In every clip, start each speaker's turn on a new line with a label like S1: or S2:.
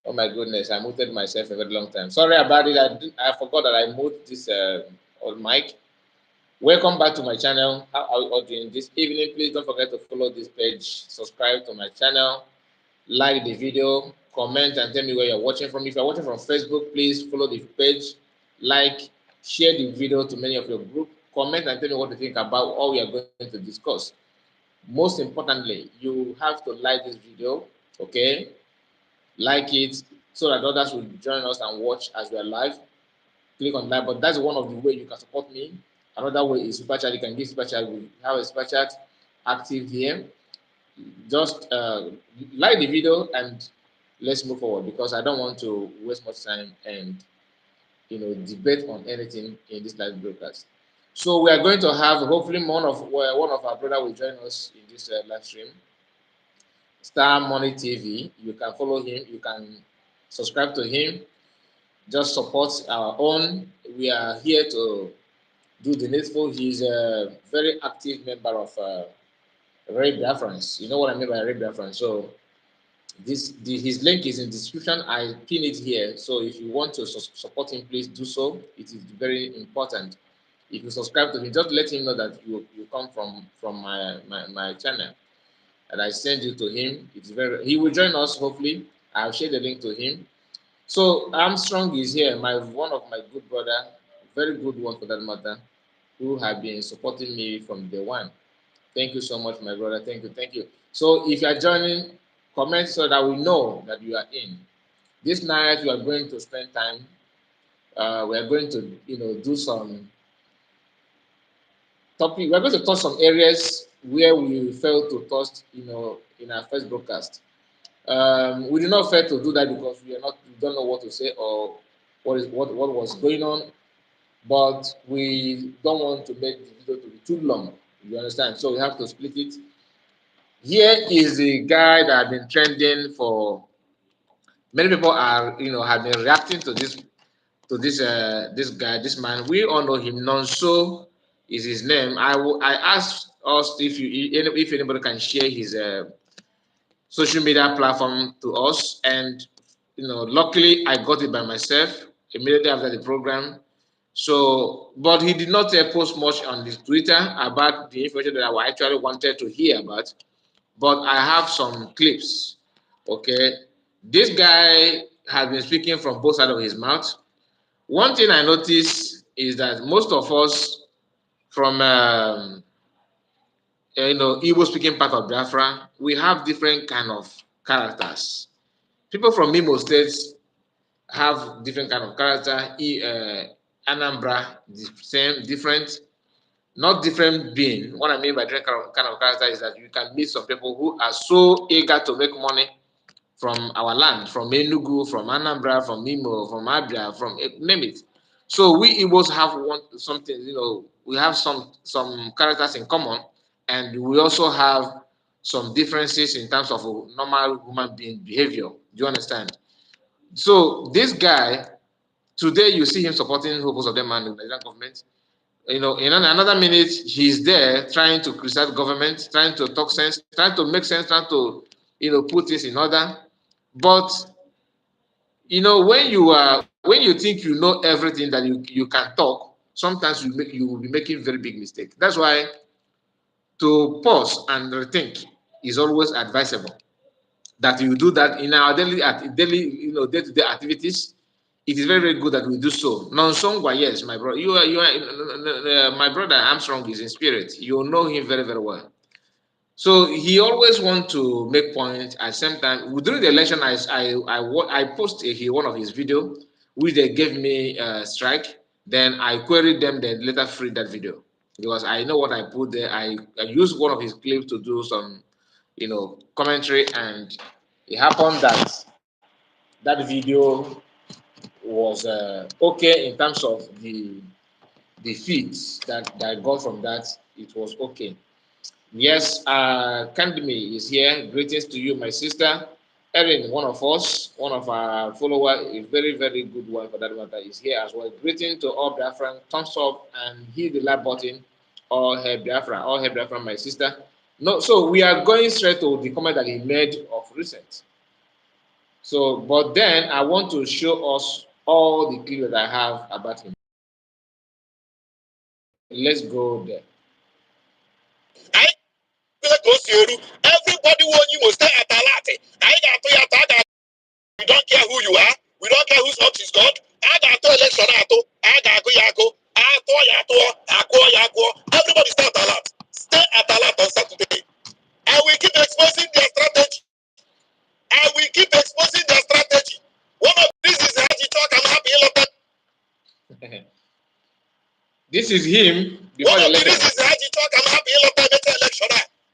S1: Oh my goodness, I muted myself a very long time. Sorry about it. I forgot that I moved this on mic. Welcome back to my channel. How are you all doing this evening? Please don't forget to follow this page, subscribe to my channel, like the video, comment, and tell me where you're watching from. If you're watching from Facebook, please follow the page, like, share the video to many of your group, comment, and tell me what you think about what we are going to discuss. Most importantly, you have to like this video, okay? Like it so that others will join us and watch as we are live. Click on like, but that's one of the way you can support me. Another way is super chat. You can give super chat. We have a super chat active here. Just like the video and let's move forward because I don't want to waste much time and debate on anything in this live broadcast. So we are going to have hopefully one of our brother will join us in this live stream. Star Money TV. You can follow him. You can subscribe to him. Just support our own. We are here to do the needful. He's a very active member of Biafrans. You know what I mean by Biafrans. So his link is in the description. I pin it here. So if you want to support him, please do so. It is very important. If you subscribe to him, just let him know that you come from my channel, and I send you to him. He will join us hopefully. I'll share the link to him. So Armstrong is here, one of my good brother, very good one for that matter, who have been supporting me from day one. Thank you so much, my brother. Thank you. So if you are joining, comment so that we know that you are in. This night we are going to spend time. We are going to, do some topic. We are going to touch some areas where we failed to touch, in our first broadcast. We did not fail to do that because we don't know what to say or what was going on, but we don't want to make the video to be too long. You understand? So we have to split it. Here is the guy that has been trending for many people have been reacting to this guy, this man. We all know him. Nonso is his name. I asked us if anybody can share his social media platform to us, and luckily I got it by myself immediately after the program. So, but he did not post much on his Twitter about the information that I actually wanted to hear about. But I have some clips. Okay, this guy has been speaking from both sides of his mouth. One thing I noticed is that most of us from Igbo speaking part of Biafra, we have different kind of characters. People from Imo states have different kind of character. Anambra, the same, different, not different being. What I mean by different kind of character is that you can meet some people who are so eager to make money from our land, from Enugu, from Anambra, from Imo, from Abia, from name it. So we Igbos have something, we have some characters in common, and we also have some differences in terms of normal human being behavior. Do you understand? So this guy, today you see him supporting Hopos of them and the Nigerian government. In another minute, he's there trying to criticize government, trying to talk sense, trying to make sense, trying to, put things in order. But when you think you know everything that you can talk, sometimes you will be making very big mistake. That's why to pause and rethink is always advisable. That you do that in our day-to-day activities. It is very, very good that we do so. Non-songwa, yes, my brother. My brother Armstrong is in spirit. You know him very, very well. So he always want to make points. At the same time, during the election, I posted one of his video, which they gave me a strike. Then I queried them. Then later freed that video because I know what I put there. I used one of his clips to do some, commentary, and it happened that that video was okay in terms of the feeds that I got from that. It was okay. Yes, Kandimi is here. Greetings to you, my sister. Erin, one of us, one of our followers, a very, very good one for that matter, is here as well. Greeting to all Biafran. Thumbs up and hit the like button. All hair Biafra, all hair Biafra, my sister. No, so we are going straight to the comment that he made of recent. So, but then I want to show us all the clues that I have about him. Let's go there.
S2: Everybody want you must stay at Alati. We don't care who you are. We don't care whose house is God. I got to election. I got to Yako. Everybody stay at Alat. Stay at Alat on Saturday. I will keep exposing their strategy. I will keep exposing their strategy. One of these is how you talk. I'm happy.
S1: This is him before the election.
S2: This is how you talk. I'm happy. Election.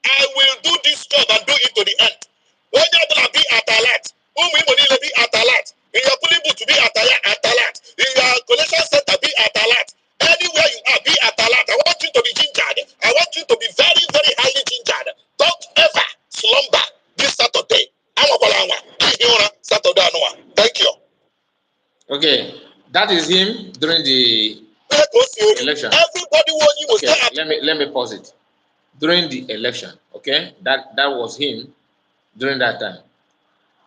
S2: I will do this job and do it to the end. When you're going to be at Alat, whom we will be at Alat. In your pulling book to be at Alat. In your collection center, be at Alat. Anywhere you are, be at Alat. I want you to be gingered. I want you to be very, very highly gingered. Don't ever slumber this Saturday. Saturday. Thank you.
S1: Okay, that is him during the election.
S2: Everybody want you
S1: okay, let me pause it. During the election, okay, that was him during that time.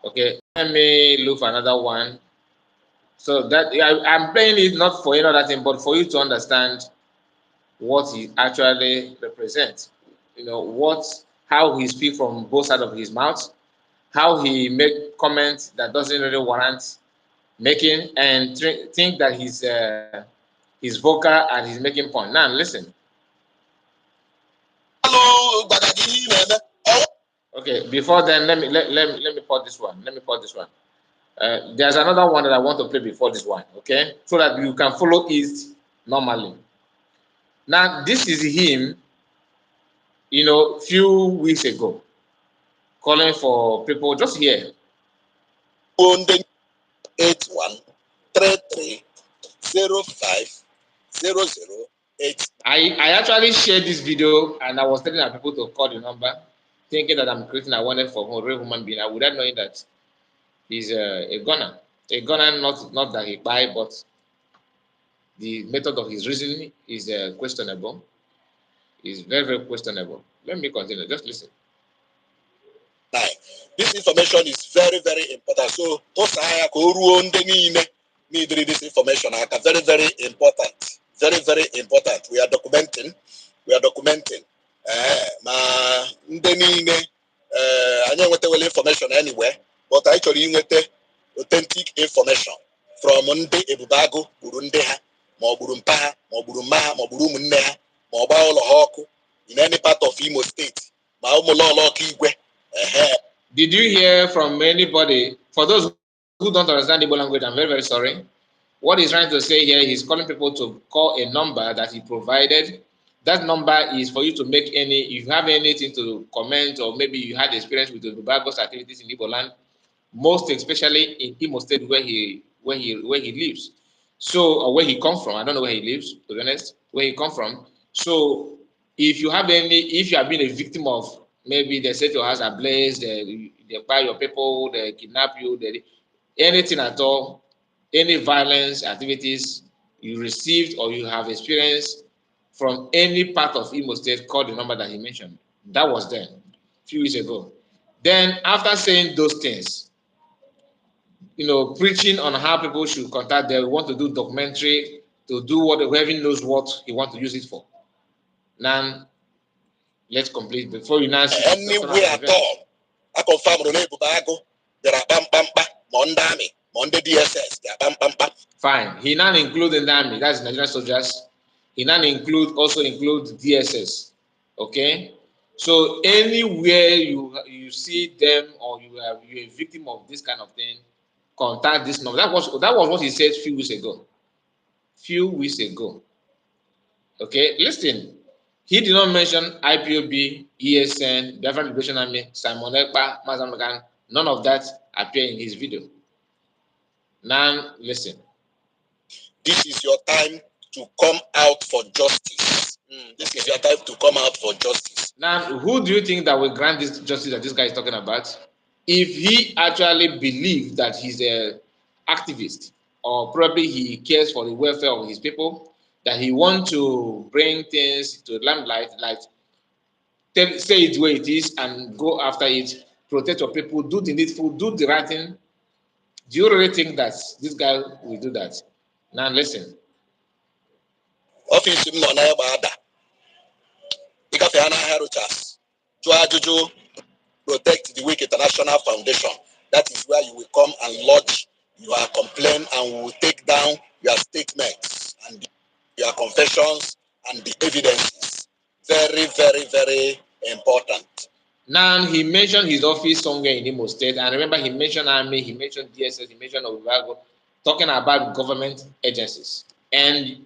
S1: Okay, let me look for another one. So that I'm playing it not for any other thing, but for you to understand what he actually represents. You know how he speaks from both sides of his mouth, how he make comments that doesn't really warrant making, and think that he's vocal and he's making point. Now listen.
S2: Hello,
S1: okay, before then, let me pause this one. There's another one that I want to play before this one, okay, so that you can follow it normally. Now this is him, few weeks ago, calling for people just here.
S2: 8133050088.
S1: I actually shared this video and I was telling people to call the number, thinking that I'm creating awareness for a real human being. I without knowing that he's a gunner. A gunner, not that he buy, but the method of his reasoning is questionable. Is very, very questionable. Let me continue. Just listen.
S2: This information is very, very important. So, need this information. Very, very important. Very, very important. We are documenting. I know what information anywhere, but actually you get authentic information from Nde Ebubago, Burundeha, Moburumpaha, Moburumaha, Moburumuneha, Mobile in any part of Imo State.
S1: Did you hear from anybody? For those who don't understand Igbo language, I'm very, very sorry. What he's trying to say here, he's calling people to call a number that he provided. That number is for you to make if you have anything to comment, or maybe you had experience with the Tobago's activities in Igbo land, most especially in Imo State where he lives. So, or where he comes from. I don't know where he lives, to be honest, where he comes from. So if you have been a victim of, maybe they set your house ablaze, they buy your people, they kidnap you, anything at all, any violence activities you received or you have experienced from any part of Imo State, call the number that he mentioned. That was then, a few weeks ago. Then after saying those things, preaching on how people should contact them, want to do documentary, to do what whoever knows what he wants to use it for. Now, let's complete before you now see
S2: anywhere at all. I confirm Rene Bubago, there are Mondami, Monde DSS, there are
S1: Fine. He now include the army, that's Nigerian soldiers. He now also include DSS. Okay? So anywhere you see them or you're a victim of this kind of thing, contact this number. That was what he said few weeks ago. Okay, listen. He did not mention IPOB, ESN, Biafran Liberation Army, Simon Ekpa, Mazamagan. None of that appear in his video. Now, listen.
S2: This is your time to come out for justice. This is your time to come out for justice.
S1: Now, who do you think that will grant this justice that this guy is talking about? If he actually believes that he's an activist, or probably he cares for the welfare of his people, that he wants to bring things to limelight, like say it the way it is and go after it, protect your people, do the needful, do the right thing, Do you really think that this guy will do that? Now listen.
S2: Office no na ada. Igafe ana Herochas. To protect the Weak International Foundation. That is where you will come and lodge your complaint, and we will take down your statements and your confessions and the evidences. Very, very, very important.
S1: Now he mentioned his office somewhere in Imo State, and remember he mentioned Army, he mentioned DSS, he mentioned Ovivago, talking about government agencies. And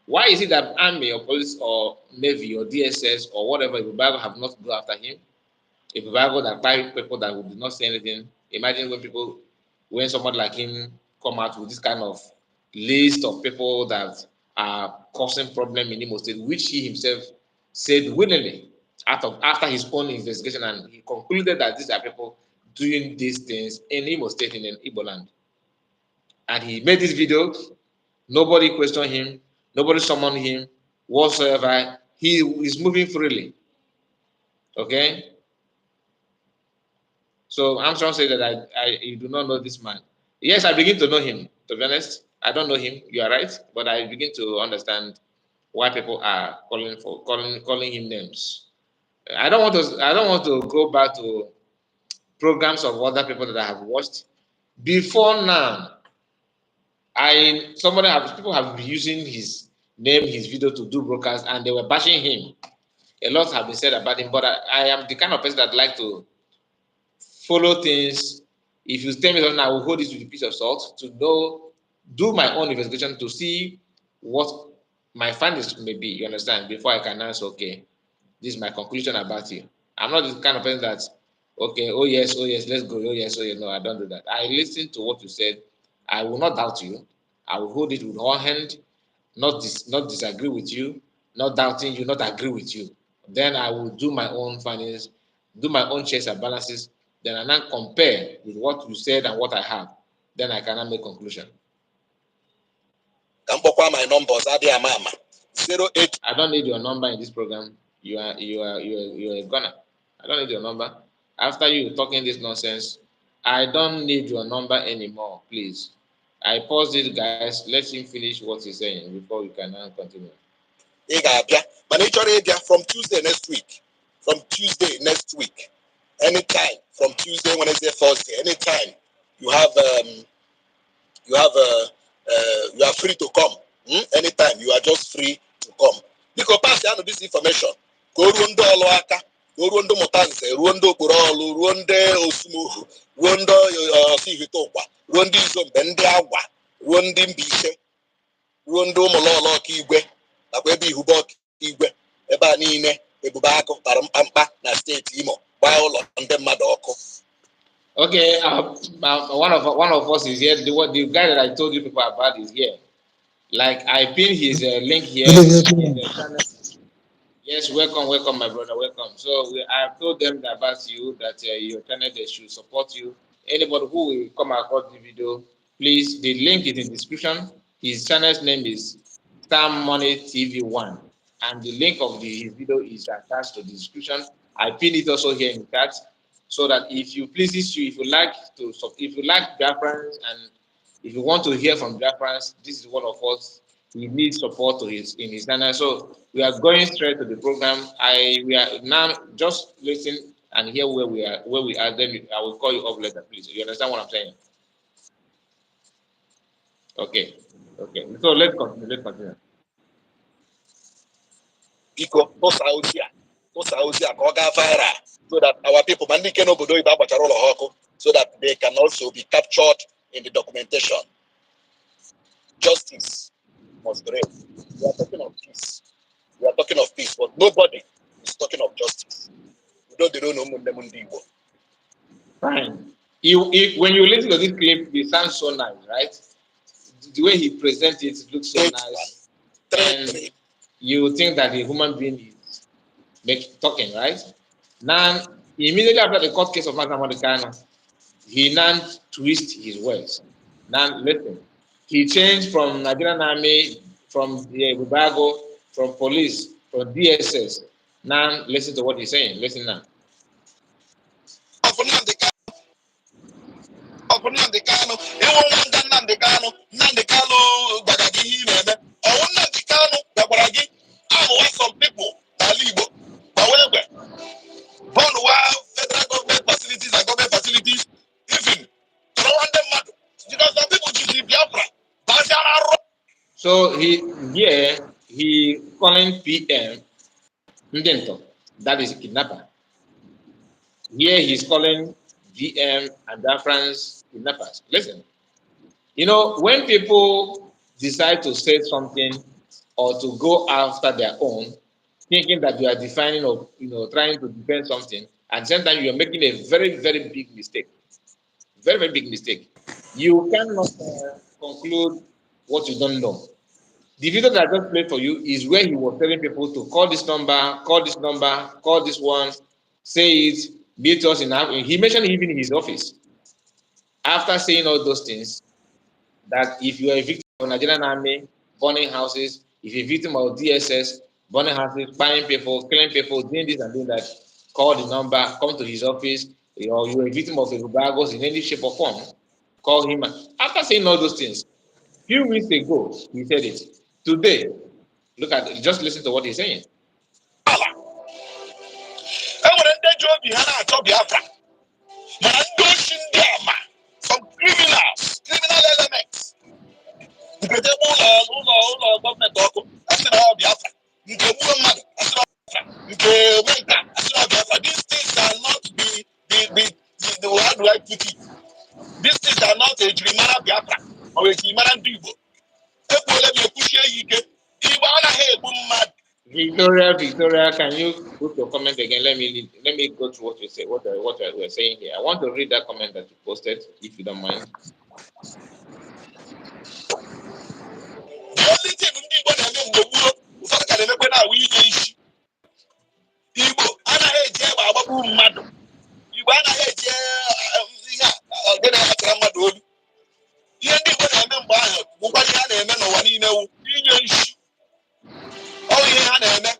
S1: why is it that Army or police or Navy or DSS or whatever Ovivago have not go after him? If Ovivago that private people that would not say anything, imagine when somebody like him come out with this kind of list of people that are causing problem in Imo State, which he himself said willingly after his own investigation, and he concluded that these are people doing these things in Imo State, in Igbo land. And he made this video. Nobody questioned him. Nobody summoned him whatsoever. He is moving freely. Okay. So I'm trying to say that I do not know this man. Yes, I begin to know him. To be honest, I don't know him. You are right, but I begin to understand why people are calling him names. I don't want to go back to programs of other people that I have watched. Before now, people have been using his name, his video to do broadcasts, and they were bashing him. A lot have been said about him, but I am the kind of person that like to follow things. If you tell me something, I will hold it with a piece of salt to do my own investigation to see what my findings may be. You understand? Before I can answer, okay, this is my conclusion about you. I'm not the kind of person that, okay, oh yes, let's go, oh yes, no, I don't do that. I listen to what you said. I will not doubt you. I will hold it with one hand, not disagree with you, not doubting you, not agree with you. Then I will do my own findings, do my own checks and balances. Then I now compare with what you said and what I have. Then I cannot make conclusion.
S2: My numbers are there, mama. 08.
S1: I don't need your number in this program. You are a gunner. I don't need your number. After you talking this nonsense, I don't need your number anymore, please. I pause it, guys. Let him finish what he's saying before we can now continue.
S2: From Tuesday next week. From Tuesday next week. Anytime. From Tuesday, Wednesday, Thursday. Anytime. You are free to come. Anytime. You are just free to come. Because pass down this information. Go rundo aloaka. Go rundo motanze. Rundo kurolu. Runde osumuhu. Rundo sihitokwa. Rundi zombende agwa. Rundi mbishe. Rundo mololo kigwe. Nakwa ebe ihubo igwe. Ebe a niile ebube akụ tara mkpamkpa na steeti Imo gbaa ụlọ ndị mmadụ ọkụ.
S1: Okay, one of us is here. The guy that I told you people about is here. Like I pinned his link here. Yes, welcome, my brother, welcome. So I have told them about you that your channel they should support you. Anybody who will come across the video, please. The link is in the description. His channel's name is Star Money TV 1, and the link of his video is attached to the description. I pinned it also here in the chat, so that if you pleases you, if you like Biafrans and if you want to hear from Biafrans, this is one of us. He needs support in his channel. So we are going straight to the program. We are now just listen and hear where we are. Then I will call you up later, please. You understand what I'm saying? Okay. So let's continue.
S2: Biko posa ozi a ka ọ gaa viral so that our people ma ndị ike n'obodo oyibo agbachara ụlọ ha ọkụ so that they can also be captured in the documentation. Justice must reign. We are talking of peace. We are talking of peace, but nobody is talking of justice. We don't know.
S1: Fine. When you listen to this clip, it sounds so nice, right? The way he presents it looks so nice. And you think that the human being is talking, right? Now, immediately after the court case of Matamodekano, he now twists his words. Now, listen. He changed from Nigerian Army, from the Bubago, from police, from DSS. Now, listen to what he's saying. Listen now.
S2: ọkụ Nnamdi Kanu ịwụ nwanda Nnamdi Kanu gbara gị ihe ị na-eme ọwụ Nnamdi Kanu gbagbara gị amụwa some people n'ala Igbo gbawa egbe bọọlụwa federal government facilities and government facilities even tọrọwa ndị mmadụ because some people jizi Biafra gbazịara arụ.
S1: So he calling PM Ndento, that is kidnapper. Here he's calling VM and Biafrans kidnappers. Listen, you know, when people decide to say something or to go after their own, thinking that you are defining or trying to defend something, at the same time you are making a very, very big mistake. Very, very big mistake. You cannot conclude what you don't know. The video that I just played for you is where he was telling people to call this number, call this number, call this one, say it, beat us in. He mentioned even in his office. After saying all those things, that if you are a victim of Nigerian army, burning houses, if you're a victim of DSS, burning houses, buying people, killing people, doing this and doing that, call the number, come to his office, or you're a victim of a Rubagos in any shape or form, call him. After saying all those things, a few weeks ago, he said it. Today, look at it, just listen to what he's saying.
S2: Some criminal elements. These things cannot be how do I put it? These things are not a Jimara Biafra or a Jimara Dibo.
S1: Victoria, can you put your comment again? Let me go through what you say, what we're saying here. I want to read that comment that you posted, if you don't mind.
S2: The only thing Igbo anaghị eji egbe agbagbu mmadụ. Igbo anaghị eji gịnị akara mmadụ olu. Ihe ndị Igbo na-eme mgbe ahụ bụkwa ihe a na-eme n'ụwa niile wu inye nshi. Ọ ihe ha na-eme.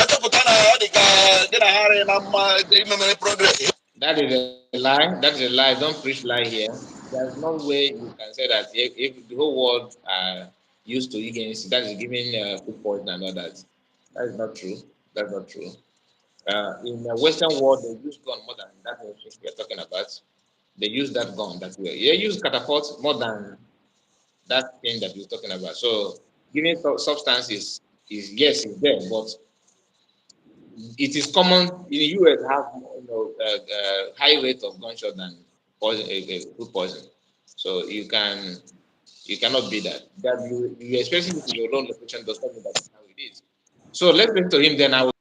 S2: Achọpụta na ọ dị ka dị na ha arịghị na mma imemere progress.
S1: That is a lie. That is a lie. Don't preach lie here. There's no way you can say that if the whole world are used to against that is giving food poison and all that. That is not true. That's not true. In the Western world, they use gun more than that which we are talking about. They use that gun that way. They use catapults more than that thing that we're talking about. So giving substance is yes, it's there, but it is common in the US have high rate of gunshot than poison, food poison. So you cannot be that. That you expressing it in your own location does not mean that's how it is. So let's listen to him. Then I will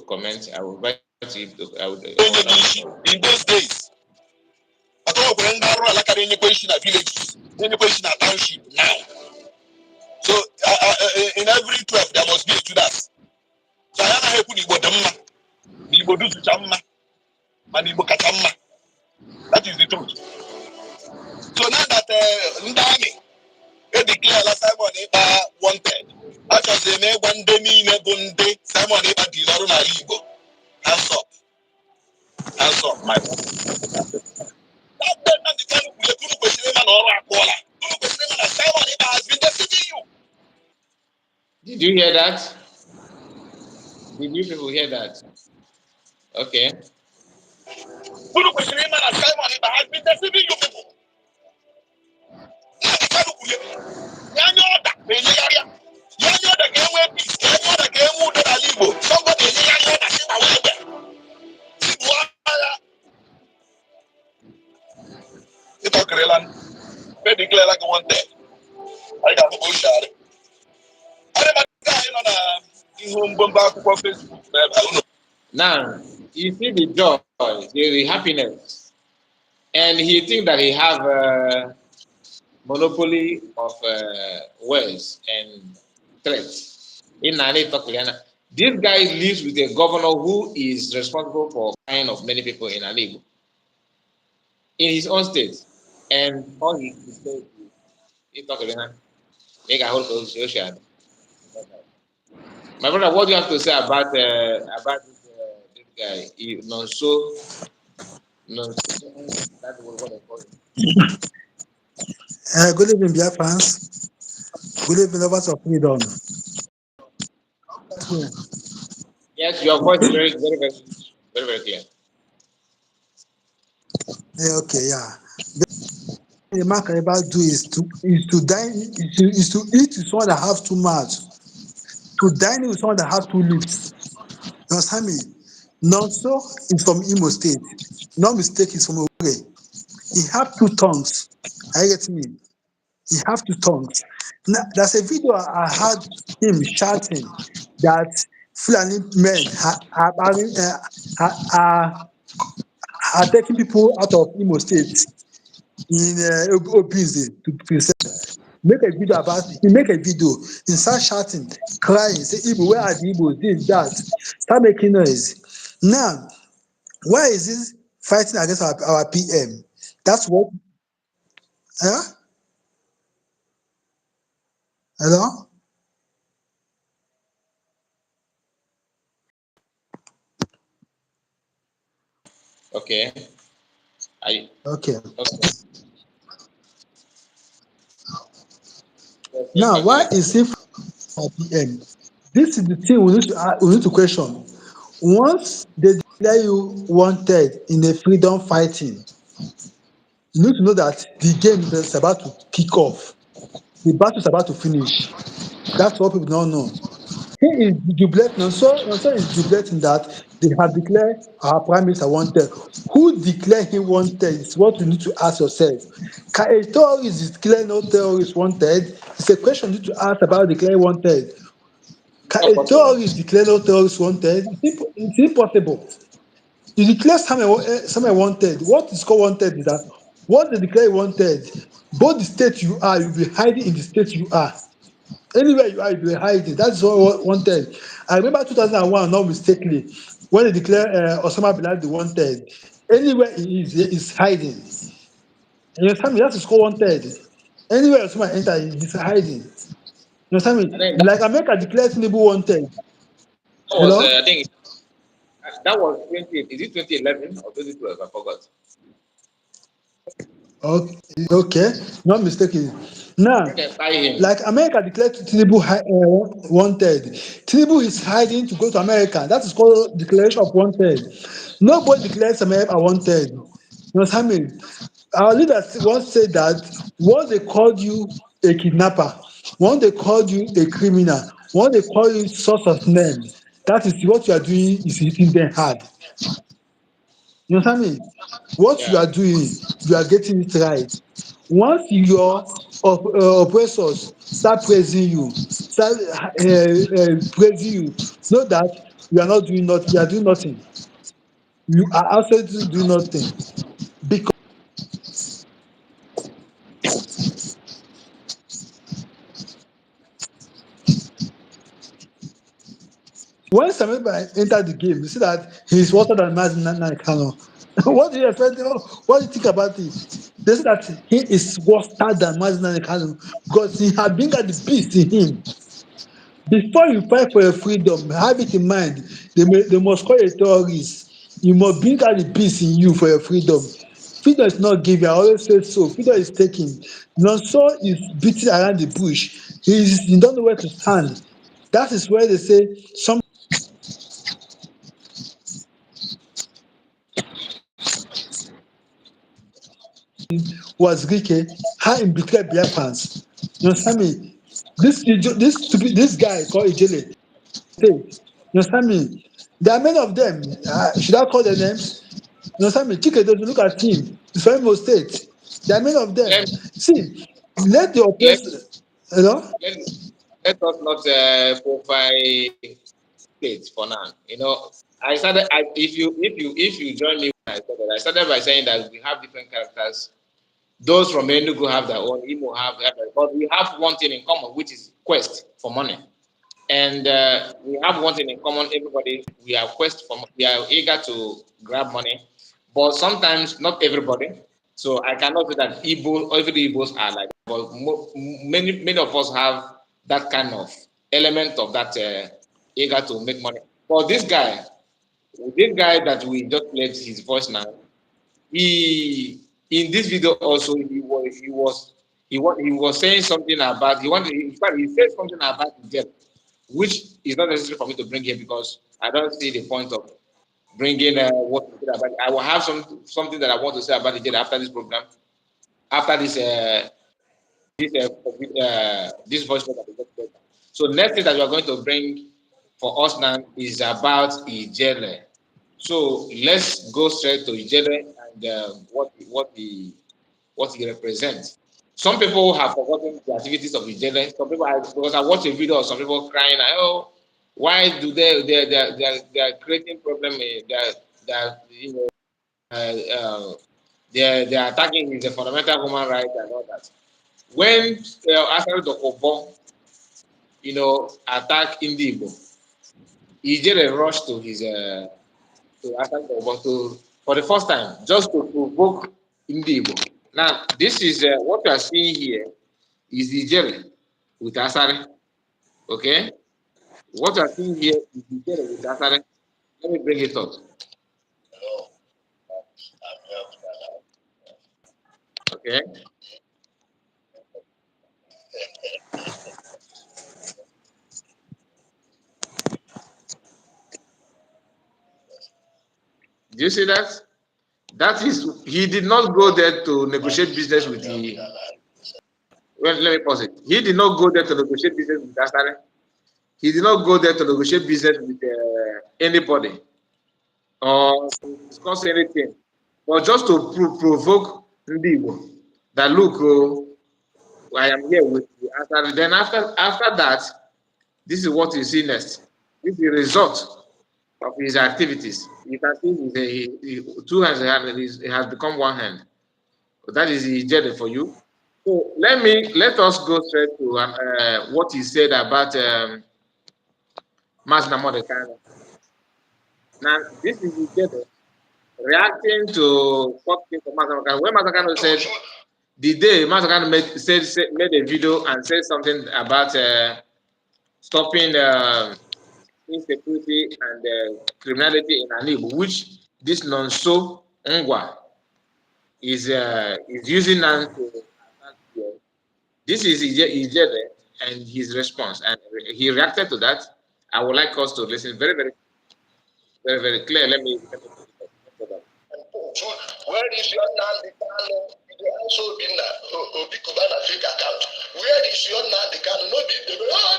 S1: comment. I will write to him.
S2: In those days, I thought we were like any question at villages, any question at township now. So in every 12 there must be a Judas. So I have to put Igbo do Chamma, and Igbo Katama. That is the truth. So now that Ndami, they declare Simon Ekpa wanted. As they may one day mean a bunde, Simon Ekpa Diloruna Igbo. Hands up, my friend. That not the time we couldn't question him or Aquala. Couldn't question him and Simon Ekpa has been deceiving you.
S1: Did you hear that? Did you people hear that? Okay.
S2: Couldn't question him and Simon Ekpa has been deceiving you people. They declare like one day. I got a shot.
S1: Now, you see the joy, the happiness, and he thinks that he have a monopoly of wealth and threats. In this guy lives with a governor who is responsible for kind of many people in Aligo, in his own state, and all he says is make a whole social. My brother, what do you have to say about this guy? So No, that's what I call it.
S3: Good evening, Biafrans. Good evening, lovers of freedom. Yeah.
S1: Yes, your voice is very clear.
S3: Okay, yeah. The man can ever do is to dine is to eat with someone that have two mouths. To dine with someone that have two lips. You understand me? Nonso is from Imo State. No mistake, he's from Owerri. He have two tongues. Are you getting me? He have two tongues. Now, there's a video I had him shouting that Fulani men are taking people out of Imo State in Obinze to present. Make a video about it. He make a video. He start shouting, crying, say Igbo, where are the Igbos? This, that. Start making noise. Now, why is this fighting against our PM? That's what. Huh? Hello?
S1: Okay. I
S3: Okay.
S1: okay. Yes, yes,
S3: Now, why
S1: continue.
S3: is he fighting our PM? This is the thing we need to question. Once they declare you wanted in a freedom fighting, you need to know that the game is about to kick off. The battle is about to finish. That's what people don't know. He is jubilating. So is jubilating that they have declared our prime minister wanted. Who declared him wanted is what you need to ask yourself. Can a terrorist declare no terrorist wanted? It's a question you need to ask about declaring wanted. Can
S1: Not
S3: a
S1: possible.
S3: terrorist declare no terrorist wanted? It's impossible. You declare someone wanted. What is called wanted is that once they declare wanted, both the state you are, you'll be hiding in the state you are. Anywhere you are, you'll be hiding. That's what wanted. I remember 2001, not mistakenly, when they declare Osama bin Laden wanted. Anywhere he is hiding. You understand me? That is called wanted. Anywhere Osama enter, he's hiding. You understand
S1: I
S3: me?
S1: think
S3: Like America declared Tinubu wanted.
S1: that was
S3: Hello?
S1: I think that was 20. Is it 2011 or 2012? I forgot.
S3: Okay, okay, not mistaken. Now,
S1: Okay, buy him.
S3: like America declared Tinubu wanted. Tinubu is hiding to go to America. That is called declaration of wanted. Nobody declares America wanted. You understand me? Our leaders once said that once they called you a kidnapper, once they called you a criminal, once they call you source of name, that is what you are doing is hitting them hard. You understand me? What you
S1: Yeah.
S3: are doing, you are getting it right. Once your oppressors start praising you, start praising you, know that you are not doing nothing. You are doing nothing. You are absolutely doing nothing. Because when Samuel enter the game, you see that he is worse than Mazi Kano. What do you expect? What do you think about it? They say that he is worse than Mazi Kano because he had been at the beast in him. Before you fight for your freedom, have it in mind, they must call you a terrorist. You must bring out the beast in you for your freedom. Freedom is not given. I always say so. Freedom is taken. Nonso is beating around the bush. He don't know where to stand. That is where they say some was Rike, how him declare Biafrans. You understand me? This guy called Ijele. You understand me? There are many of them. Should I call their names? You understand me? Chikedozie, look at him. He's from Imo State. There are many of them.
S1: Let
S3: See, let the
S1: let
S3: oppressor, you know,
S1: let let us not profile states for now. You know, I started. If you join me when I started by saying that we have different characters. Those from Enugu have their own, Imo have their own, but we have one thing in common, which is quest for money. And we have one thing in common. Everybody, we are we are eager to grab money, but sometimes not everybody. So I cannot say that every Igbos are like, but many of us have that kind of element of that eager to make money. But this guy that we just played his voice now, he in this video also he was saying something about in fact he said something about the jail, which is not necessary for me to bring here because I don't see the point of bringing what he said about it. I will have something that I want to say about the jail after this program, after this voice note that we just got. So next thing that we are going to bring for us now is about Ijele. So let's go straight to Ijele and what he represents. Some people have forgotten the activities of Ijele. Some people, because I watched a video of some people crying, like, oh, why do they are creating problem? That you know they're attacking the fundamental human rights and all that. When after the Obo, attack Indigo, Ijele rushed to his to attack the Obo for the first time, just to provoke Indigo. Now, this is what you are seeing here is Ijele with Asare. Okay? What you are seeing here is Ijele with Asare. Let me bring it up. Okay? Do you see that? That is, he did not go there to negotiate business with the. Well, let me pause it. He did not go there to negotiate business with Asare. He did not go there to negotiate business with anybody or discuss anything, but just to provoke Ndigo that look, oh, I am here with you. Then after that, this is what you see next. This is the result of his activities. You can see two hands it has become one hand. So that is the journey for you. So let us go straight to what he said about Mas Namodekano. Now this is the journey reacting to something from Mas when Mas said the day Mas made a video and said something about stopping insecurity and criminality in Anibu, which this Nonso Ngwa is using now to attack. This is Ijele and his response, and he reacted to that. I would like us to listen very, very, very, very clear. Let me
S2: where is your Nandikano? The also been Obi Kubana fake account. Where is your Nandikano? No,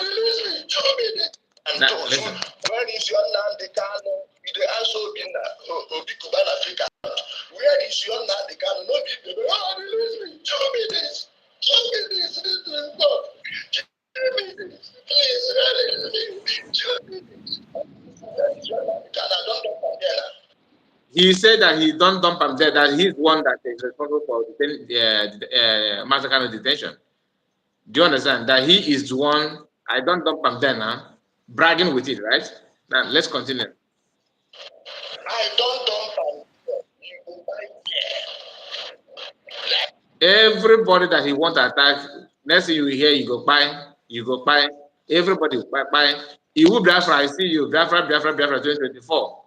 S2: release me. 2 minutes. And where is your Nandikano? The also been Obi Kubana fake account. Where is your Nandikano? No, release me. 2 minutes. 2 minutes. Please release me. 2 minutes. Where is your Nandikano? I don't know from there.
S1: He said that he don't dump him there, that he's one that is responsible for Mazakano detention. Do you understand? That he is the one, I don't dump him there now, bragging with it, right? Now, let's continue.
S2: I don't dump him.
S1: Everybody that he want to attack, next thing you hear, you go buy. Everybody buy. He will Biafra, I see you, Biafra 2024.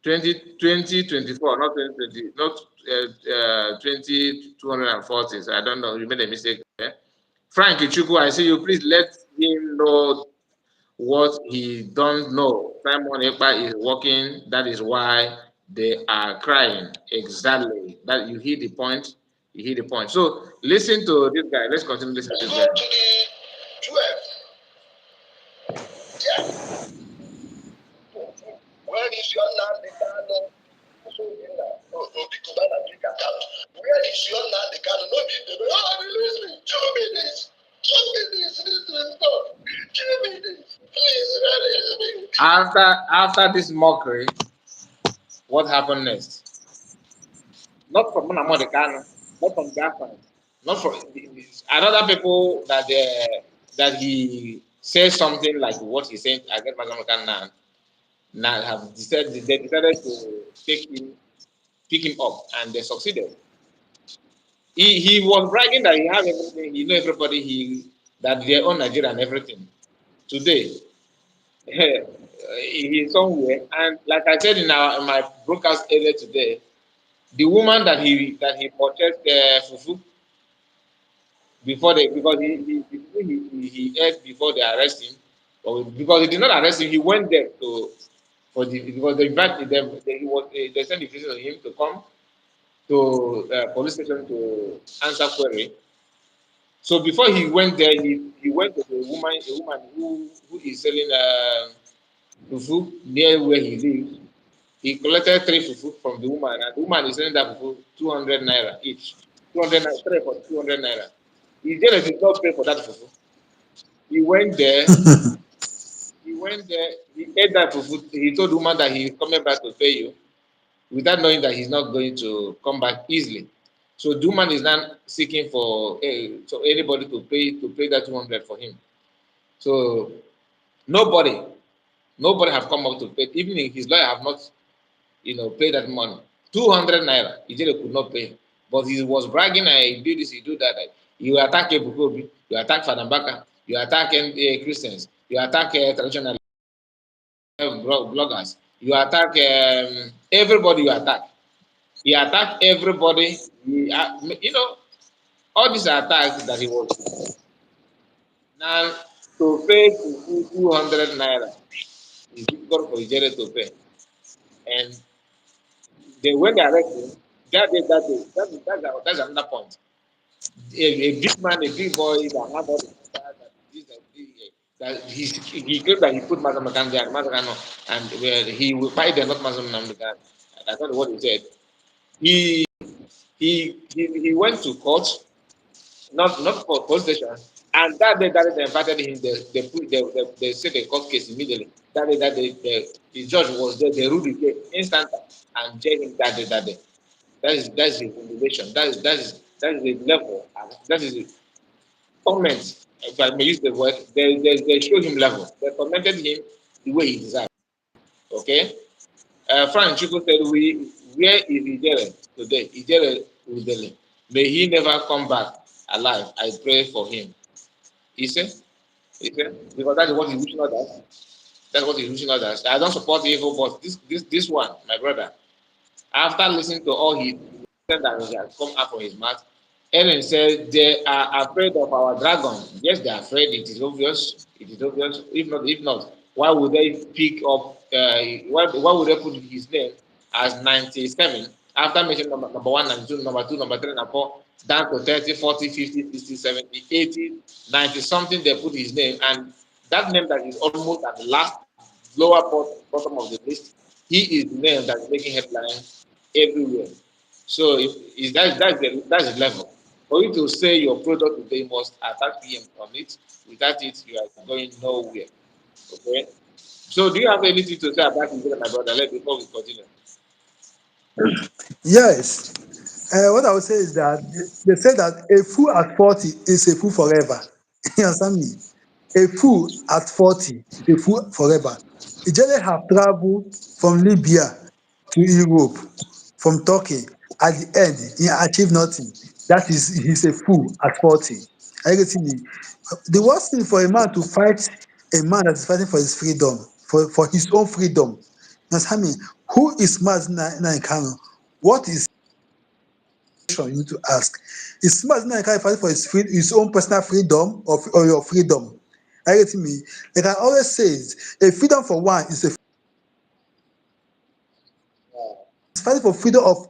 S1: 2024, not 2020, not 2240. So I don't know. You made a mistake there. Frank Ichuku, I see you. Please let him know what he don't know. Simon Ekpa is working. That is why they are crying. Exactly. That you hear the point. You hear the point. So listen to this guy. Let's continue listening to this guy.
S2: Go to the 12. Yeah. Where is your Nandikano? Obi Kubana big account. Where is your Nandikano? No, release me. 2 minutes. 2 minutes. 2 minutes. Please release me.
S1: After this mockery, what happened next? Not from Monamodekano, not from Biafrans, not from another people that he says something like what he's saying. I get Monamodekano now have decided to pick him up, and they succeeded. He was bragging that he have everything, he know everybody, that they own Nigeria and everything. Today, he's somewhere, and like I said in my broadcast earlier today, The woman that he purchased fufu before they because he ate before they arrest him, or because they did not arrest him, he went there to for the because they invited them. He was they sent the visit on him to come to police station to answer query. So before he went there, he went to a woman who is selling fufu near where he lives. He collected three fufu from the woman, and the woman is selling that fufu 200 naira each. 200 naira, three for 200 naira. He just did not pay for that fufu. He went there, he ate that fufu. He told the woman that he is coming back to pay you without knowing that he's not going to come back easily. So the woman is now seeking for so anybody to pay that 200 for him. So nobody, nobody have come up to pay. Even if his lawyer have not, pay that money. 200 naira, Ijele could not pay. But he was bragging, I do this, he do that. You attack Ebukobi, you attack Fadambaka, you attack Christians, you attack traditional bloggers, you attack everybody you attack. He attacked everybody. All these attacks that he was now to pay to 200 naira is difficult for Ijele to pay. And then when they arrest him, that's another point. A big man, a big boy that had all the that this that he claimed that he put Mazamakan there, Mazakano, and he will fight them, not Mazamakan. That's not what he said. He he went to court, not for police station, and that day they invited him. They set the court case immediately. The judge was there. They ruled the case instant and jailed him that day. That is the innovation. That is the level. That is the torment. If I may use the word, they show him level. They tormented him the way he deserved. Okay. Frank Chuku said, where is Ijere today? Ijere Udele. May he never come back alive. I pray for him. He said, because that is what he's wishing others. That's what he's wishing others. I don't support evil, but this one, my brother, after listening to all he said that he has come out from his mouth, Ellen said they are afraid of our dragon. Yes, they are afraid. It is obvious. It is obvious. If not, why would they pick up? Why would they put his name as 97 after mentioning number one, number two, number two, number three, number four, down to 30, 40, 50, 60, 70, 80, 90 something? They put his name, and that name that is almost at the last lower bottom of the list. He is the name that's making headlines everywhere. So if that's the level. For you to say your product today must attach PM on it, without it you are going nowhere. Okay. So do you have anything to say about it, my brother? Let before we continue.
S3: Yes. What I would say is that they say that a fool at 40 is a fool forever. You understand me? A fool at 40 is a fool forever. Ijele have traveled from Libya to Europe, from Turkey. At the end, he achieved nothing. That is, he's a fool at 40. Are you getting me? The worst thing for a man to fight a man that is fighting for his freedom, for his own freedom. You understand me? Who is Mazina Kano? What is question you need to ask? Is Mazina Kano fighting for his own personal freedom or your freedom? Are you getting me? Like I always say, a freedom for one is a it's fighting for freedom of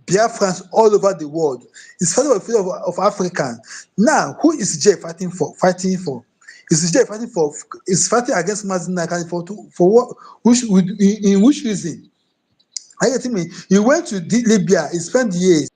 S3: Biafrans all over the world. It's fighting for freedom of Africans. Now, who is Jay fighting for? Fighting for? Is Jay fighting for? Is fighting against Mazina Kano for what? In which reason? Are you getting me? You went to Libya, you spent years.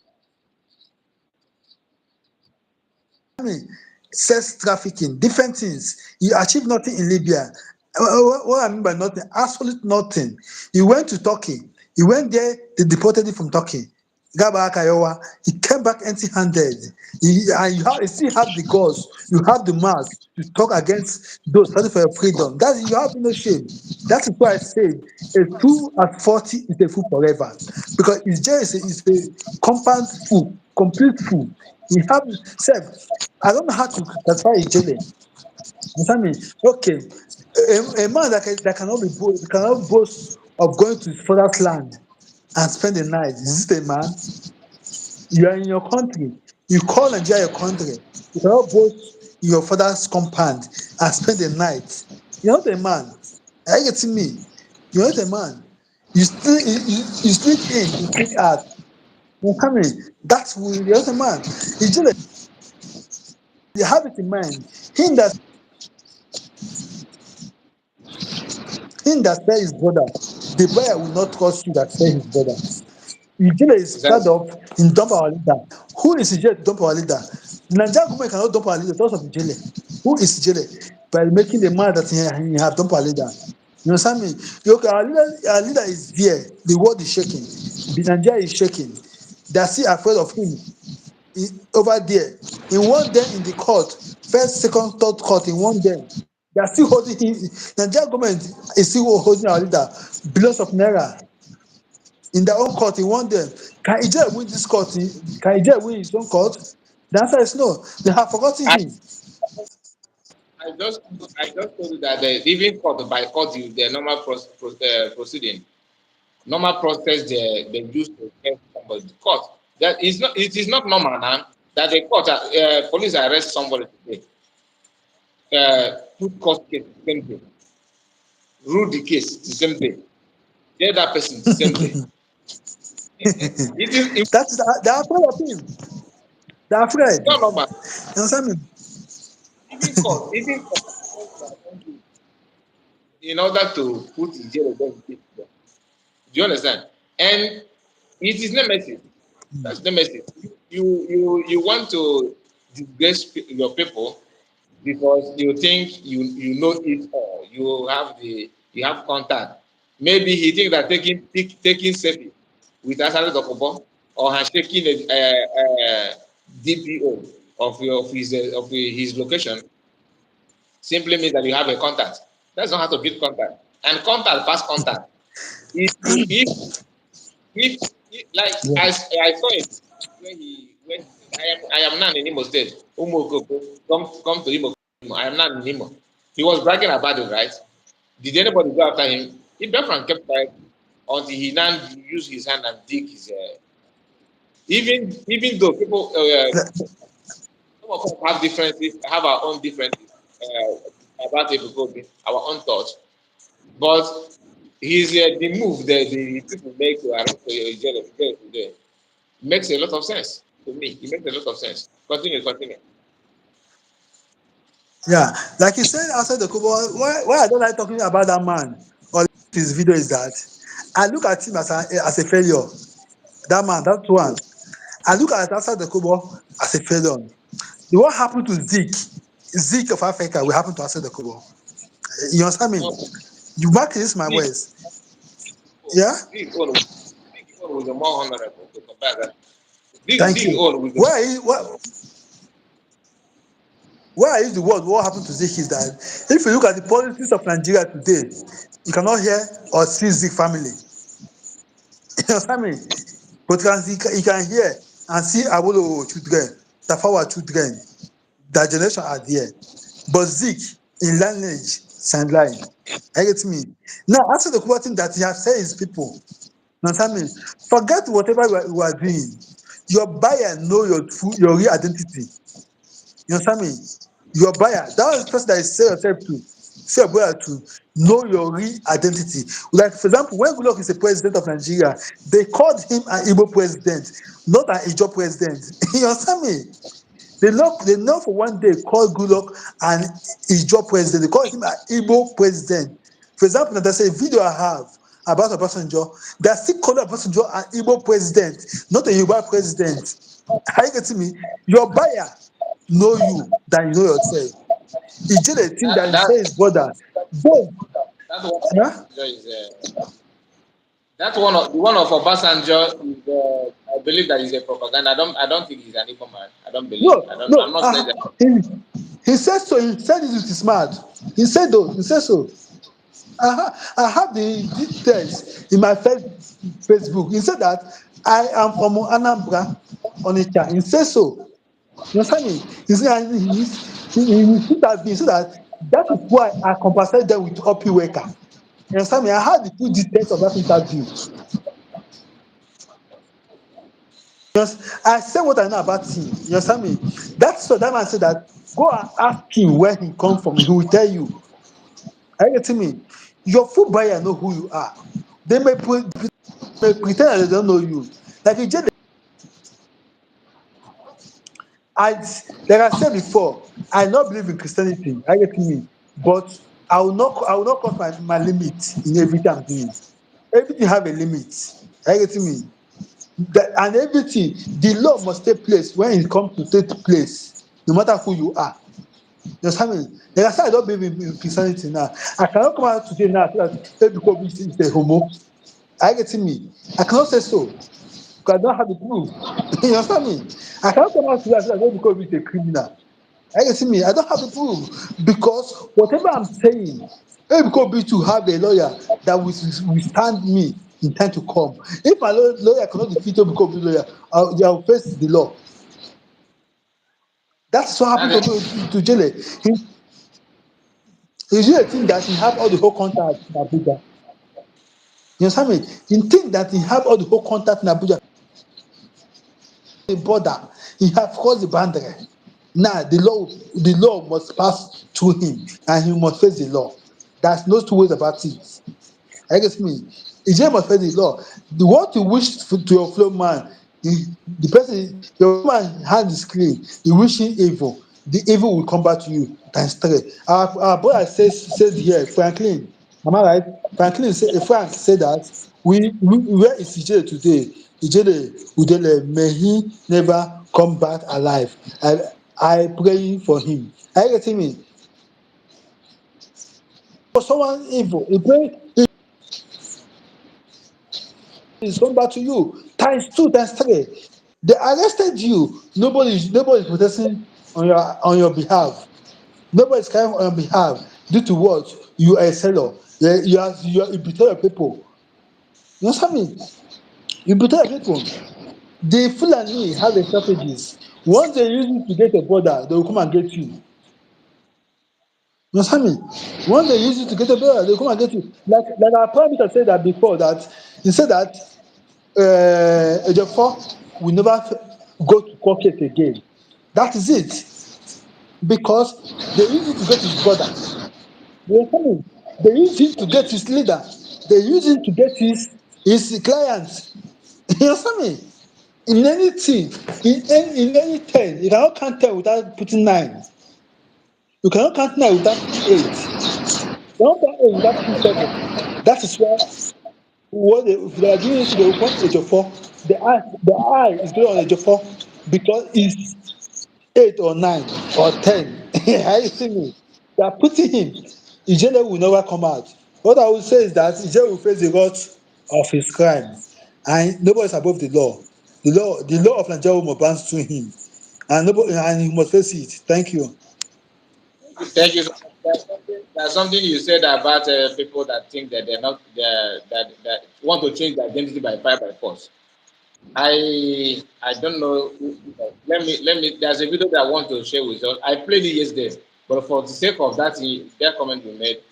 S3: I mean, sex trafficking, different things. You achieved nothing in Libya. What I mean by nothing, absolute nothing. You went to Turkey. You went there, they deported you from Turkey. Gaba Kayowa, he came back empty-handed. And you still have the guts, you have the mass to talk against those fighting for your freedom. That's you have no shame. That is why I said a fool at 40 is a fool forever. Because it's just is a compound fool, complete fool. He have self. I don't know how to classify a jailer. Understand me? Okay, a man that cannot boast of going to his father's land. and spend the night. Is this a man? You are in your country. You call Nigeria your country. You cannot boast in your father's compound and spend the night. You're not a man. Are you getting me? You're not a man. You sneak in, you sneak out. You're coming. That's who you're not a man. It's just like they have it in mind. Him that sell his brother, the buyer will not trust you that sell his brother. Nigeria is proud
S1: Exactly.
S3: of him dump our leader. Who is Nigeria to dump our leader? The Nigerian government cannot dump our leader because of Nigeria. Who is Nigeria? By making the man that he have dump our leader. You understand me? Okay, our leader is there. The world is shaking. The Nigeria is shaking. They are still afraid of him over there. He won them in the court, first, second, third court. He won them. They are still holding him. Nigerian government is still holding our leader billions of naira in their own court. He won them. Can Ije win this court? Can Ije win his own court? The answer is no. They have forgotten
S1: I,
S3: him.
S1: I just I just told you that even court by court is the normal proceeding, normal process they use to get somebody to court. That is not, it is not normal now that the court police arrest somebody today, put court case the same day, rule the case the same day, get that person the same day. It is
S3: That is they are afraid of him. They are afraid.
S1: not normal.
S3: You understand me?
S1: Even court in order to put in jail against people. Do you understand? And it is not message. That's the message. You want to disgrace your people because you think you know it all. You have contact. Maybe he think that taking selfie with Asari Dokubo or handshaking a DPO of his location simply means that you have a contact. That's not how to build contact. And contact past contact. If if, like
S3: Yeah.
S1: I saw it when I am now in Imo State. Umokoko, come to Imo. I am now in Imo. He was bragging about it, right? Did anybody go after him? He Biafran kept quiet until he now used his hand and dig his. Even though people, some of us have differences, have our own differences about Ebukobi, our own thoughts, but his the move that the people make to arrest today makes a lot of sense to me. It makes a lot of sense. Continue, continue.
S3: Yeah. Like he said outside the Kubo, why I don't like talking about that man or his video is that I look at him as a failure. That man, that one. I look at outside the Kubo as a failure. The what happened to Zeke? Zeke of Africa will happen to outside the Kubo. You understand me?
S1: No,
S3: You mark this my
S1: Zeke,
S3: words. Yeah?
S1: Zeke own was the more honorable to compare that.
S3: Thank
S1: Zeke
S3: you.
S1: own with the
S3: Why is the word what happened to Zeke is that if you look at the politics of Nigeria today, you cannot hear or see Zeke family. You understand me? But you can hear and see Awolowo children, Tafawa children, that generation are there. But Zeke in lineage, sideline. I get me. Now, after the thing that he has said is people. You understand me? Forget whatever you are doing. Your buyer know your real identity. You understand me? Your buyer, that is the person that you sell yourself to, sell your buyer to, know your real identity. Like, for example, when Goodluck is the president of Nigeria, they called him an Igbo president, not an Ijaw president. You understand me? They know for one day call Goodluck an Ijaw president. They call him an Igbo president. For example, there's a video I have about Obasanjo. They are still calling Obasanjo an Igbo president, not a Yoruba president. Are you getting me? Your buyer know you than you know yourself. He just a thing that he
S1: that
S3: say his brother. Go.
S1: that one
S3: Huh?
S1: is that one of Obasanjo is I believe that is a propaganda. I don't think he's an evil man. I don't believe.
S3: No,
S1: I'm
S3: no.
S1: not saying that.
S3: He said so. He said it with his mouth. He said though. He said so. I have the text in my Facebook. He said that I am from Anambra, Onitsha. He said so. You understand me? He said he said that is why I compensated them with OP worker. You understand me? I had the full details of that interview. I say what I know about him. You understand me? That's so that man said that go and ask him where he come from. He will tell you. Are you getting me? Your food buyer know who you are. They may pretend that they don't know you. Like you just I like I said before, I not believe in Christianity. Are you getting me? But I will not cross my limit in everything I'm doing. Everything have a limit. Are you getting me? And everything, the law must take place when it comes to take place, no matter who you are. You understand me? Like I said, I don't believe in Christianity now. I cannot come out today now and say that because is a homo. Are you getting me? I cannot say so because I don't have the proof. You understand me? I cannot come out today and say that because is a criminal. Are you getting me? I don't have the proof because whatever I'm saying, because be to have a lawyer that will withstand me in time to come. If my lawyer cannot defeat you because be lawyer, I'll face the law. That's what happened
S1: That's it.
S3: to Jele. He usually think that he have all the whole contact in Abuja. You understand me? He think that he have all the whole contact in Abuja. The border, he have crossed the boundary. Now the law must pass through him, and he must face the law. There's no two ways about it. I get me. Ije must face the law. The what you wish to your fellow man, the person your man hand is clean. You wish him evil, the evil will come back to you times three. Our brother says here, Franklin. Am I right? Frank said that we where is Ije today? Ije Udele, may he never come back alive. I pray for him. Are you getting me? For someone evil, he pray is come back to you times two, times three. They arrested you. Nobody is protesting on your behalf. Nobody is crying on your behalf due to what you are a seller. You betray your people. You understand me? You betray your people. The Fulani have a strategies. Once they use it to get a border, they will come and get you. You understand me? Once they use it to get a border, they will come and get you. Like our prime minister said that before that he said that Ejiofor will never go to court case again. That is it. Because they use it to get his brother. You understand me? They use him to get his leader. They use him to get his clients. You understand me? In anything, in any 10, you cannot count 10 without putting 9. You cannot count 9 without putting 8. You cannot count 8 without putting 7. That is why if they are doing it, they will point Ejiofor. The eye is going on Ejiofor because it's 8 or 9 or 10. Are you see me? They are putting him. Ijele will never come out. What I will say is that Ijele will face the wrath of his crime, and nobody is above the law. The law of Nigeria must bounce to him, and he must face it. Thank you.
S1: Thank you so much. There's something you said about people that think that they're not that want to change their identity by fire by force. I don't know. Let me. There's a video that I want to share with us. I played it yesterday, but for the sake of that comment you made,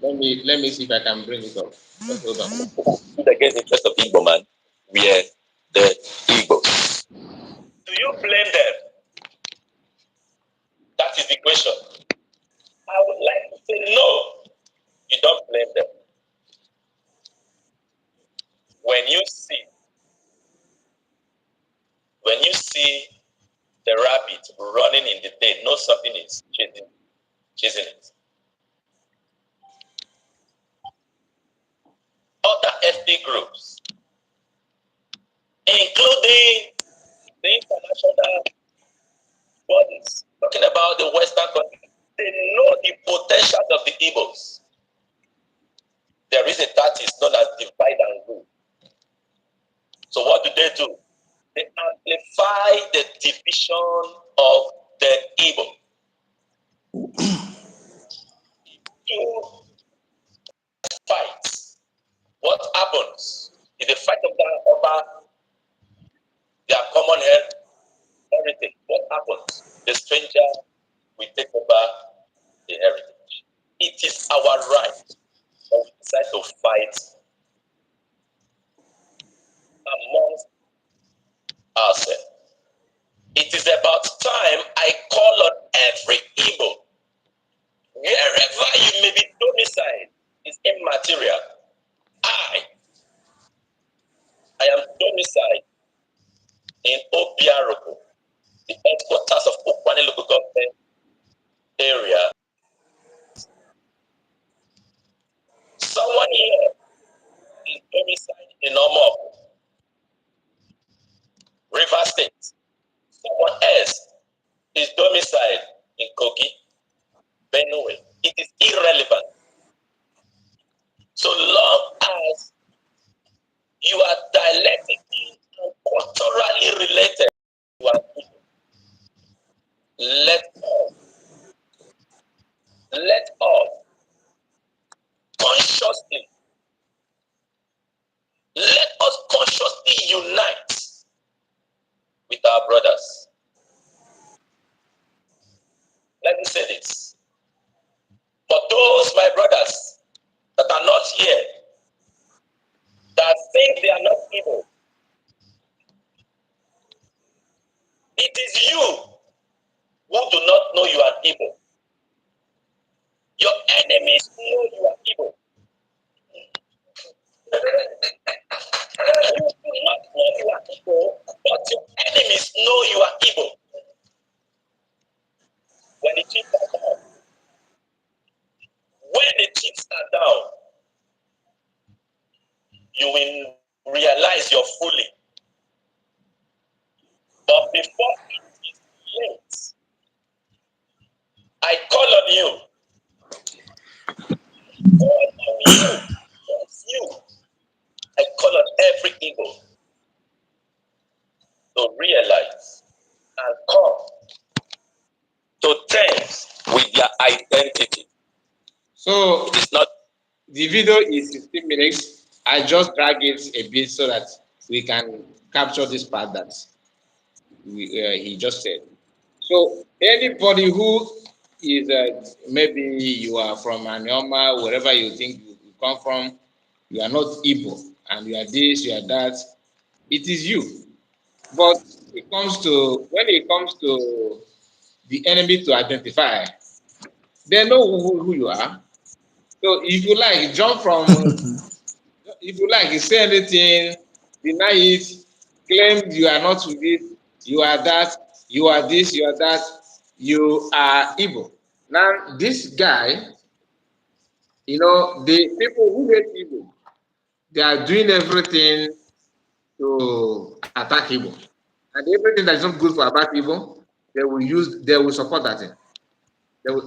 S1: let me see if I can bring it up. Just hold on.
S2: Against the interest of Igbo man, we are the Igbos. Do you blame them? That is the question. I would like to say no. You don't blame them. When you see the rabbit running in the day, know something is chasing it. Other ethnic groups, including the international bodies, talking about the Western countries, they know the potential of the Igbos. There is a tactic known as divide and rule. So what do? They amplify the division of the Igbo. To fight, what happens in the fight of that over their common heritage? What happens? The stranger will take over the heritage. It is our right, but we decide to fight amongst ourselves. Someone here is domiciled in Omok, River State. Someone else is domiciled in Kogi, Benue. It is irrelevant. So long as you are dialectically and culturally related to our people, let us consciously, unite with our brothers. Let me say this. For those, my brothers, that are not here, that think they are not evil, it is you who do not know you are evil. Your enemies know you are evil. You do not know you are evil, but your enemies know you are evil. When the chips are down, you will realize you're fooling. But before it is late, I call on you. Yes, you. I call on every evil to realize and come to terms with their identity.
S1: So
S2: it's not.
S1: The video is 15 minutes. I just drag it a bit so that we can capture this part that he just said. So anybody who is maybe you are from Anioma, wherever you think you come from, you are not Igbo, and you are this, you are that. It is you. But when it comes to the enemy to identify, they know who you are. So if you like, jump from. If you like, you say anything, deny it, claim you are not with it, you are that, you are this, you are that, you are evil. Now, this guy, the people who hate evil, they are doing everything to attack evil. And everything that is not good for about evil, they will support that thing.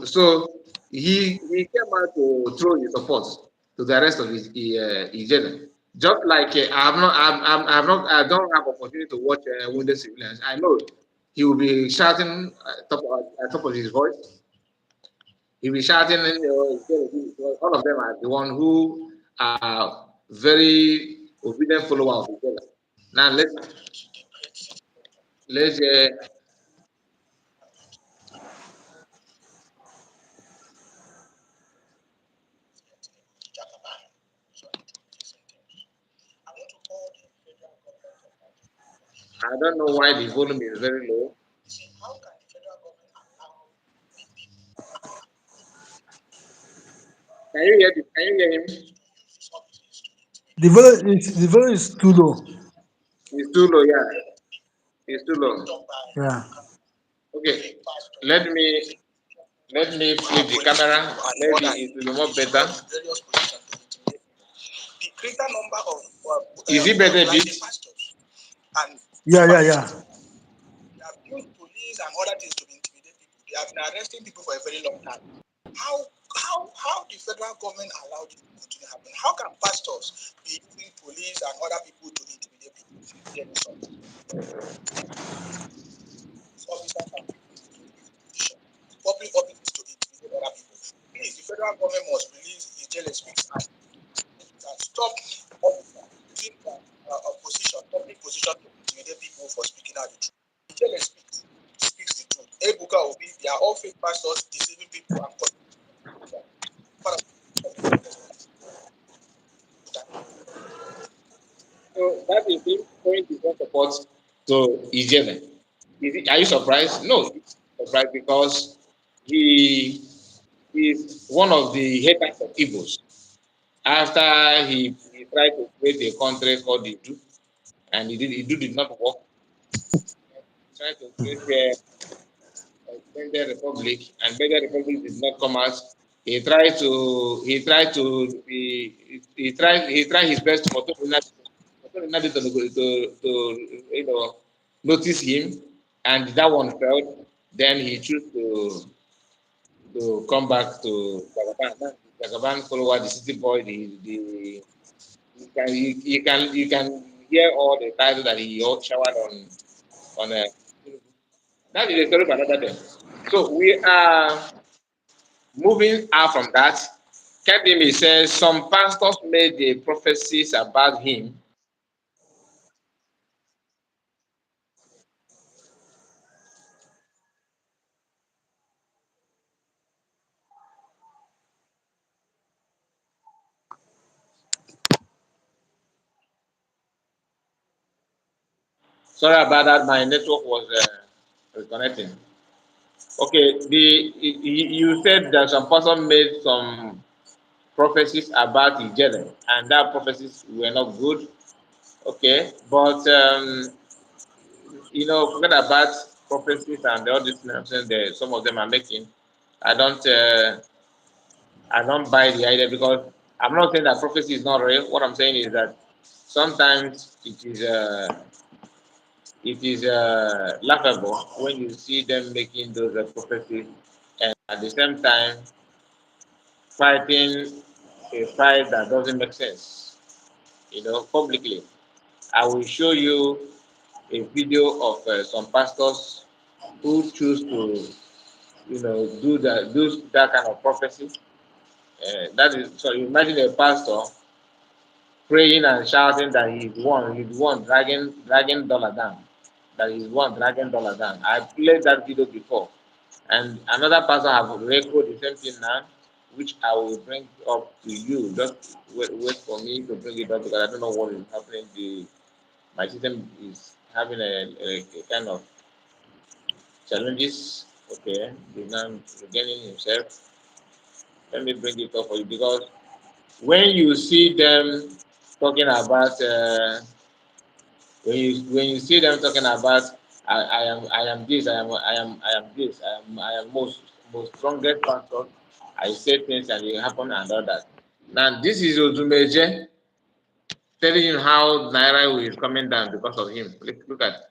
S1: So he came out to throw his support to the rest of his general. Just like I don't have opportunity to watch wounded civilians. I know he will be shouting at top of his voice. He will be shouting, all of them are the one who are very obedient follower of each other. Now let's I don't know why the volume is very low.
S2: How can the federal government allow
S1: Can you hear him?
S3: The volume is too low.
S1: It's too low, yeah. It's too low.
S3: Yeah.
S1: Okay. Let me flip the camera. Maybe it will be more better.
S2: The greater number of
S1: Is it better, bit?
S2: And
S3: Yeah.
S2: they have used police and other things to intimidate people. They have been arresting people for a very long time. How the federal government allowed it to continue happening? How can pastors be using police and other people to intimidate people? Officers and public offices to intimidate other people. Please, the federal government must release the jail speaks and stop using opposition, public position to intimidate people for speaking out the truth. The jail speaks the truth. Ebuka Obi, they are all fake pastors deceiving people and causing.
S1: So that is him showing his own support to Ijeme. Are you surprised? No, he's surprised because he is one of the haters of evils. After he tried to create a country called Idu, and Idu did not work. He tried to create a Benin Republic, and Benin Republic did not come out. he tried his best for to notice him, and that one failed. Then he chose to come back to Jagaban. Jagaban followed the city boy. You can hear all the titles that he showered on a. That is a story for another day. So we are moving out from that. Kadimi says some pastors made the prophecies about him. Sorry about that. My network was reconnecting. Okay, you said that some person made some prophecies about Ijele, and that prophecies were not good. Okay, but forget about prophecies and all these things I'm saying that some of them are making. I don't, uh, I don't buy the idea because I'm not saying that prophecy is not real. What I'm saying is that sometimes it is laughable when you see them making those prophecies and at the same time fighting a fight that doesn't make sense, publicly. I will show you a video of some pastors who choose to, do that kind of prophecy. That is so. Imagine a pastor praying and shouting that he's one dragging dollar down, that he's one dragging dollar down. I played that video before, and another person have recorded the same thing now, which I will bring up to you. Just wait for me to bring it up because I don't know what is happening. My system is having a kind of challenges. Okay, he's now regaining himself. Let me bring it up for you because when you see them talking about when you see them talking about I am this I am this I am most strongest pastor. I say things and it happen and all that. Now this is Odumeje telling you how Naira is coming down because of him. Look at.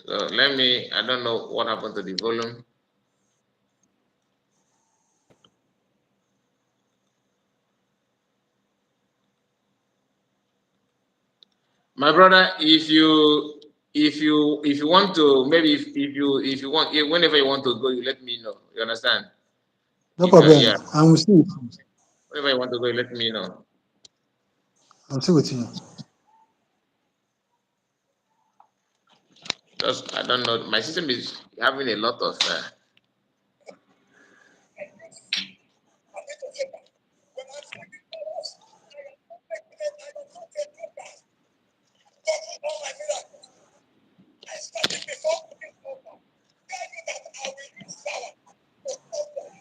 S1: So let me. I don't know what happened to the volume. My brother, if you want to maybe if you want whenever you want to go, you let me know. You understand?
S3: No
S1: If you're
S3: problem.
S1: here,
S3: I'm still with you.
S1: whenever you want to go, you let me know.
S3: I'm still with you.
S1: Just I don't know. My system is having a lot of.
S2: I started before this altar. Tell you that I will use power to stop them.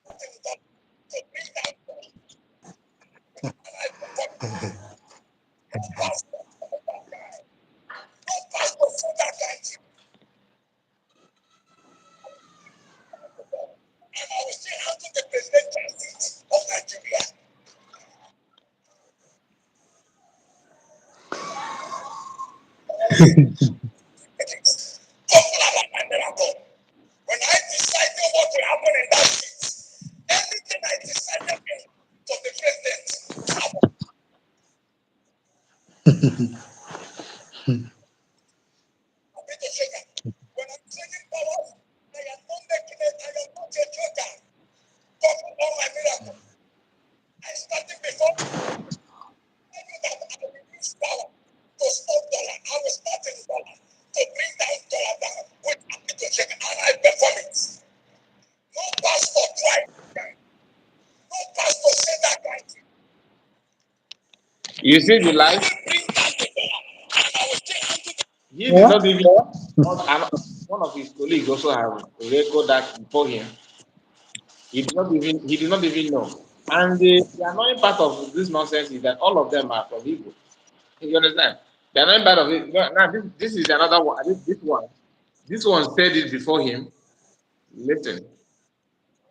S2: Nothing is done to bring down God. And I perform it. No pastor said that guy. No pastor said that guy. And I will still handle the presidential seat of Nigeria. Talk about my miracle. When I decided what will happen in that seat, anything I decided to the president happened. I've been to sugar. When I'm taking powers, I am not making it, I am not a joker. God will all my miracle. I started before. I knew that I will use power to stop dollar. I will start in dollar to bring down dollar down with happy to sugar and I perform it. No pastor tried. No pastor said that right.
S1: You see the life.
S2: Bring down the dollar and I will still handle the
S1: He did
S3: Yeah?
S1: not even. One of his colleagues also have recorded that before him. He did not even know. And the annoying part of this nonsense is that all of them are from Igbo. You understand? The annoying part of it. Now this is another one. This one. This one said it before him. Listen.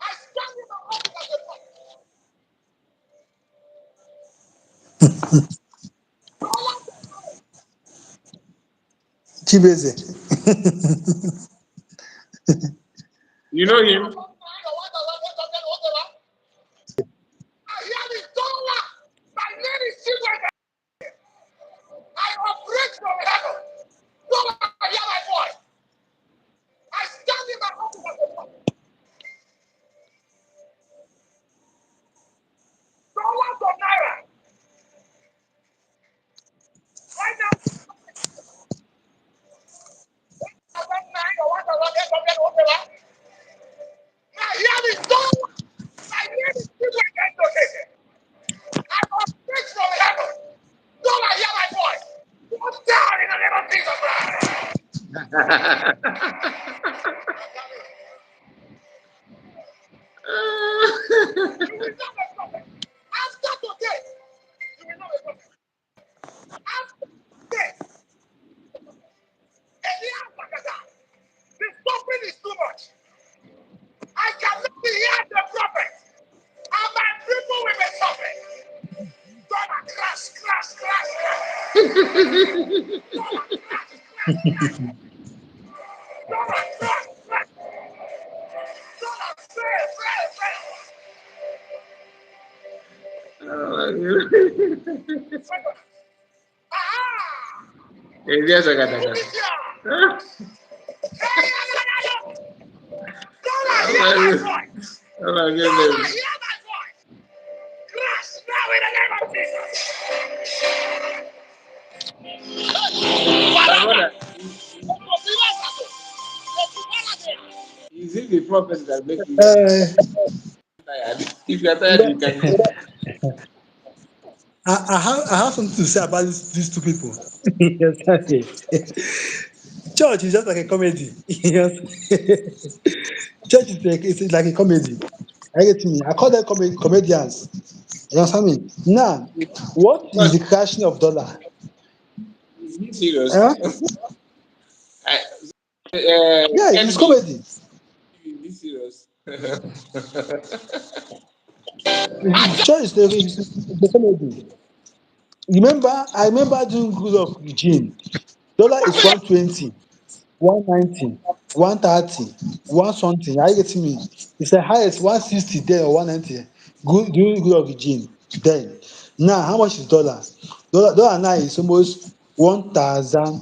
S2: I stand in my office as a prophet.
S3: Chibeze.
S1: You know him?
S2: I hear the dollar. My name is Chibeze. I operate from heaven. Dollar, I hear my voice. I stand in my office as a prophet. Dollars or naira. Right now, about 9 or 1,800, whatever. Now hear the dollar. My name is Chibeze. I operate from heaven. Dollar, hear my voice. Go down in the name of Jesus Christ. You will not be prophet. After today, you will not be prophet. After today, the suffering is too much. I cannot be here the prophet. And my people will be suffering. Gonna crash, crash, crash, crash. Gonna crash, crash, gonna crash, crash. Gonna fail, fail, fail. Ah!
S1: Yes, I got
S2: Who
S1: that.
S2: is here? Gonna hear my voice. Gonna hear my voice. Crash now in the name of Jesus.
S1: Is it the prophet that make you
S3: Uh,
S1: tired? If you are tired, you
S3: le-
S1: can.
S3: I have something to say about these two people. Yes, okay. Church is just like a comedy. Yes. Church is like it's like a comedy. I get me. I call them comedians. You understand me? Now, what is
S1: Because
S3: the crashing of dollar?
S1: is he serious?
S3: Huh?
S1: I,
S3: Yeah, it's
S1: Envy.
S3: comedy.
S1: Is he serious?
S3: Church is a comedy. I remember during good of regime, dollar is 120, 190, 130, one something. Are you getting me? It's the highest 160 then or 190 good during good of regime. Then now how much is dollar? Dollar now is almost 1,000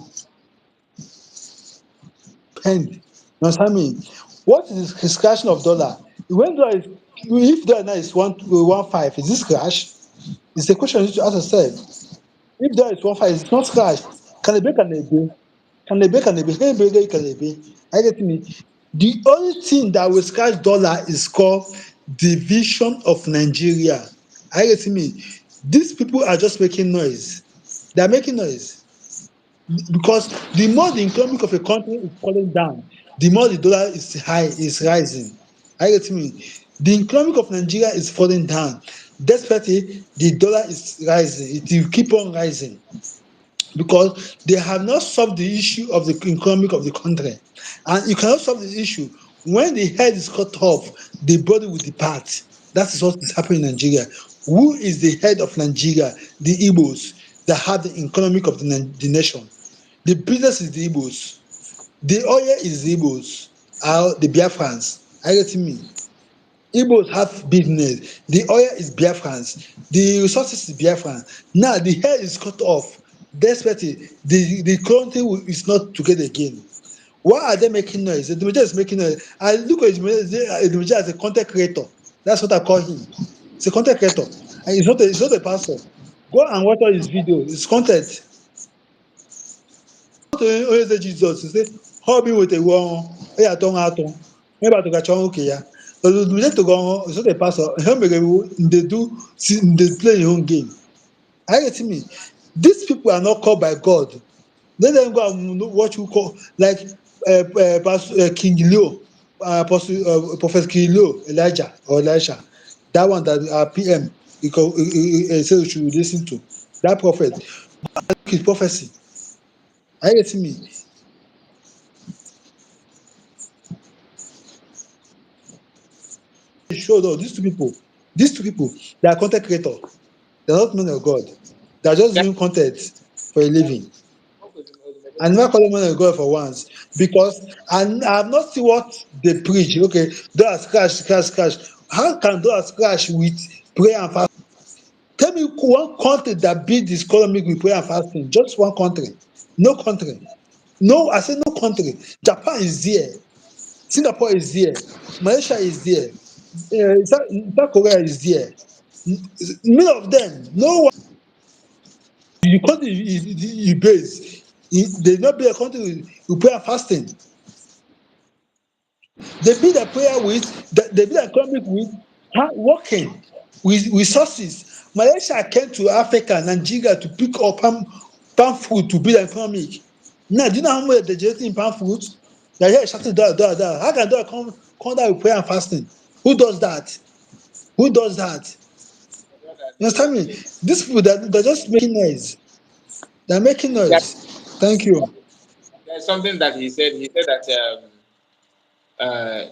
S3: penny. You understand me? What is the crashing of dollar? When dollar is if dollar now is 1 1 5, is this crash? It's a question you need to ask yourself. If dollar is 1 5, it's not crash. Can it be? Can it be? Can they be? Can they be? Can they be? Can they be? Are you getting me? The only thing that will scratch dollar is called division of Nigeria. Are you getting me? These people are just making noise. They are making noise because the more the economic of a country is falling down, the more the dollar is rising. Are you getting me? The economic of Nigeria is falling down. Despite it, the dollar is rising. It will keep on rising because they have not solved the issue of the economic of the country. And you cannot solve the issue when the head is cut off, the body will depart. That is what is happening in Nigeria. Who is the head of Nigeria? The Igbos that have the economic of the nation. The business is the Igbos. The oil is the Igbos. The Biafrans. Are you getting me? Igbos have business. The oil is Biafrans. The resources is Biafran. Now the head is cut off. Despite it, the country is not together again. Why are they making noise? Edumija is making noise. I look at Edumija as a content creator. That's what I call him. He's a content creator. And he's not a pastor. Go and watch all his videos. His content. Onye eze Jizọs sị ha obi wetawo ọnwụ ya atọ ha atọ ebe atụgacha ọnwụ ke ya ozugbo togo ọnwụ so the pastor ihe mere iwu they play your own game. Are you getting me? These people are not called by God. Let them go and watch who call like King Leo, Prophet King Leo, Elijah or Elisha. That one that PM he say we should listen to. That prophet, his prophecy. Are you getting me? show that these two people, they are content creator. They are not men of God. They are just
S1: Yeah.
S3: doing content for a living.
S1: Okay,
S3: I never call them men of God for once because I have not seen what they preach. Okay, dollars crash, crash, crash. How can dollars crash with prayer and fasting? Tell me one country that beat this economic with prayer and fasting. Just one country. No country. No, I say no country. Japan is there. Singapore is there. Malaysia is there. South Korea is there. Many of them. No one. The country is based. They not be a country with prayer and fasting. They build their prayer with, they build their economic with hard working, with resources. Malaysia came to Africa, Nigeria to pick up palm fruit to build their economic. Now, do you know how much they're generating in palm fruit? They're here shouting dollar, dollar, dollar. How can dollar come down with prayer and fasting? Who does that? Who does that? You understand me? These people, they're just making noise. They're making
S1: There-
S3: noise. Thank you.
S1: there's something that he said. He said